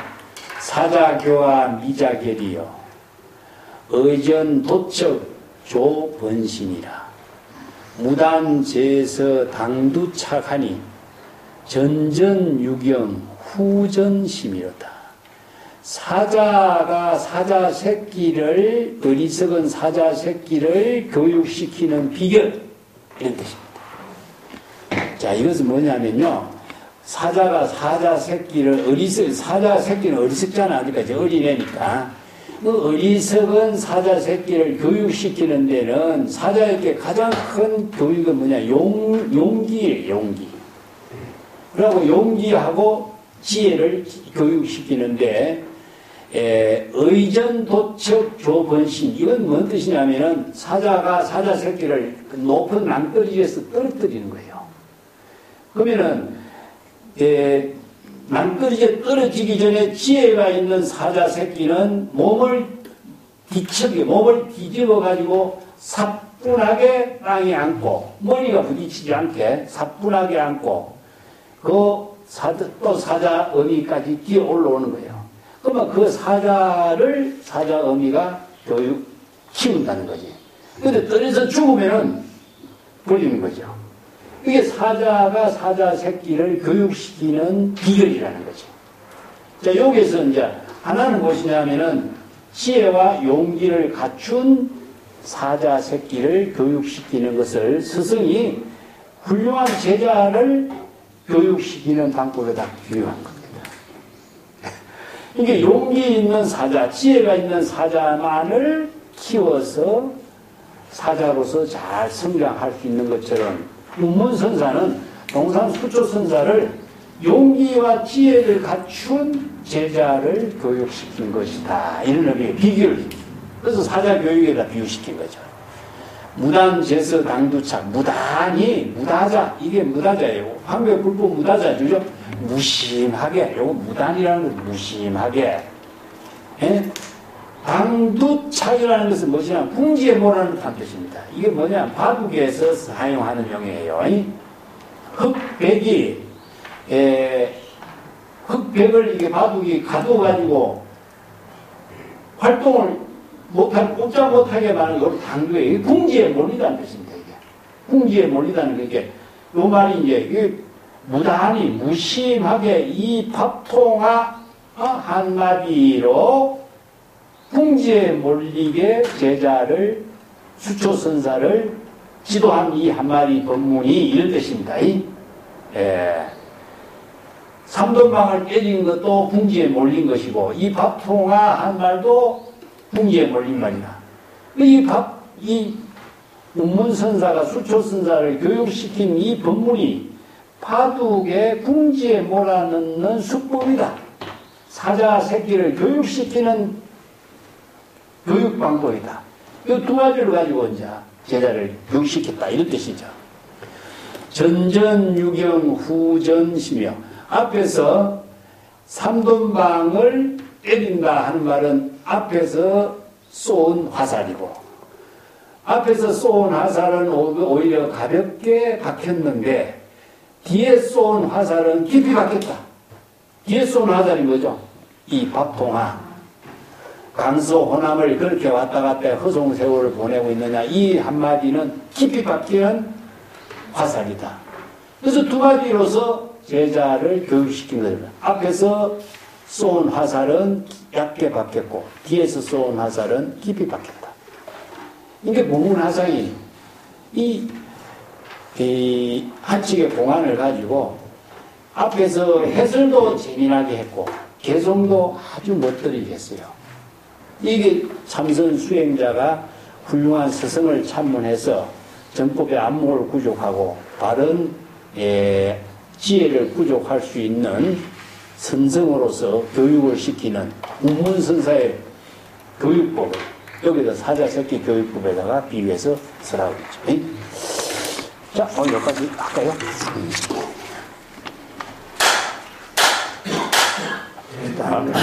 A: 사자교와 미자결이요. 의전 도척 조번신이라. 무단제서 당두착하니 전전유경 후전심이로다. 사자가 사자 새끼를, 어리석은 사자 새끼를 교육시키는 비결, 이런 뜻입니다. 자, 이것은 뭐냐면요. 사자가 사자 새끼를, 사자 새끼는 어리석잖아. 그러니까 이제 어린애니까. 그 어리석은 사자 새끼를 교육시키는 데는 사자에게 가장 큰 교육은 뭐냐. 용기예요, 용기. 그리고 용기하고 지혜를 교육시키는데, 의전도척 조번신. 이건 뭔 뜻이냐면은 사자가 사자 새끼를 높은 낭떠러지에서 떨어뜨리는 거예요. 그러면은, 낭떠러지에 떨어지기 전에 지혜가 있는 사자 새끼는 몸을 뒤집어가지고 사뿐하게 땅에 앉고, 머리가 부딪히지 않게 사뿐하게 앉고, 또 사자 어미까지 기어 올라오는 거예요. 그러면 그 사자 어미가 키운다는 거지. 근데 떨어져 죽으면은 버리는 거죠. 이게 사자가 사자 새끼를 교육시키는 비결이라는 거죠. 자, 여기서 이제 하나는 무엇이냐면은 지혜와 용기를 갖춘 사자 새끼를 교육시키는 것을 스승이 훌륭한 제자를 교육시키는 방법에다 비유한 겁니다. 이게 용기 있는 사자, 지혜가 있는 사자만을 키워서 사자로서 잘 성장할 수 있는 것처럼 문선사는 동산수초선사를 용기와 지혜를 갖춘 제자를 교육시킨 것이다. 이런 의미의 비교를. 그래서 사자 교육에다 비유시킨 거죠. 무단제서 당두착. 무다자. 이게 무다자예요. 한국의 불법 무다자죠. 무심하게. 요거 무단이라는 것은 무심하게. 예? 당두착이라는 것은 무엇이냐? 궁지에 몰아넣는 뜻입니다. 이게 뭐냐? 바둑에서 사용하는 용어예요. 흑백을 이게 바둑이 가둬가지고 활동을 꼼짝 못하게 하는 걸 당두에 궁지에 몰리다는 뜻입니다. 이게 궁지에 몰리다는 게 요 말이 이제 무단히 무심하게 이 밥통아 한마디로 궁지에 몰리게 제자를 수초선사를 지도한 이 한마디 법문이 이런 뜻입니다. 삼돈방을 깨진 것도 궁지에 몰린 것이고 이 밥통아 한 말도 궁지에 몰린 말이다. 이 문선사가 수초선사를 교육시킨 이 법문이 바둑의 궁지에 몰아넣는 수법이다. 사자 새끼를 교육시키는 교육 방법이다. 이 두 가지를 가지고 이제 제자를 교육시켰다. 이런 뜻이죠. 전전유경 후전시며 앞에서 삼돈방을 때린다 하는 말은 앞에서 쏜 화살이고 앞에서 쏜 화살은 오히려 가볍게 박혔는데 뒤에 쏜 화살은 깊이 박혔다. 뒤에 쏜 화살이 뭐죠? 이 밥통아. 강서 호남을 그렇게 왔다 갔다 허송세월을 보내고 있느냐. 이 한마디는 깊이 박힌 화살이다. 그래서 두 가지로서 제자를 교육시킨 겁니다. 앞에서 쏜 화살은 얇게 박혔고 뒤에서 쏜 화살은 깊이 박혔다. 이게 문문화상이 이 한측의 공안을 가지고 앞에서 해설도 재미나게 했고 개성도 아주 멋들이게 했어요. 이게 참선 수행자가 훌륭한 스승을 참문해서 정법의 안목을 구족하고 바른 지혜를 구족할 수 있는 선성으로서 교육을 시키는 국문선사의 교육법을 여기다 사자새끼 교육법에다가 비교해서 쓰라고 했죠. 자, 오늘 여기까지 할까요? 일단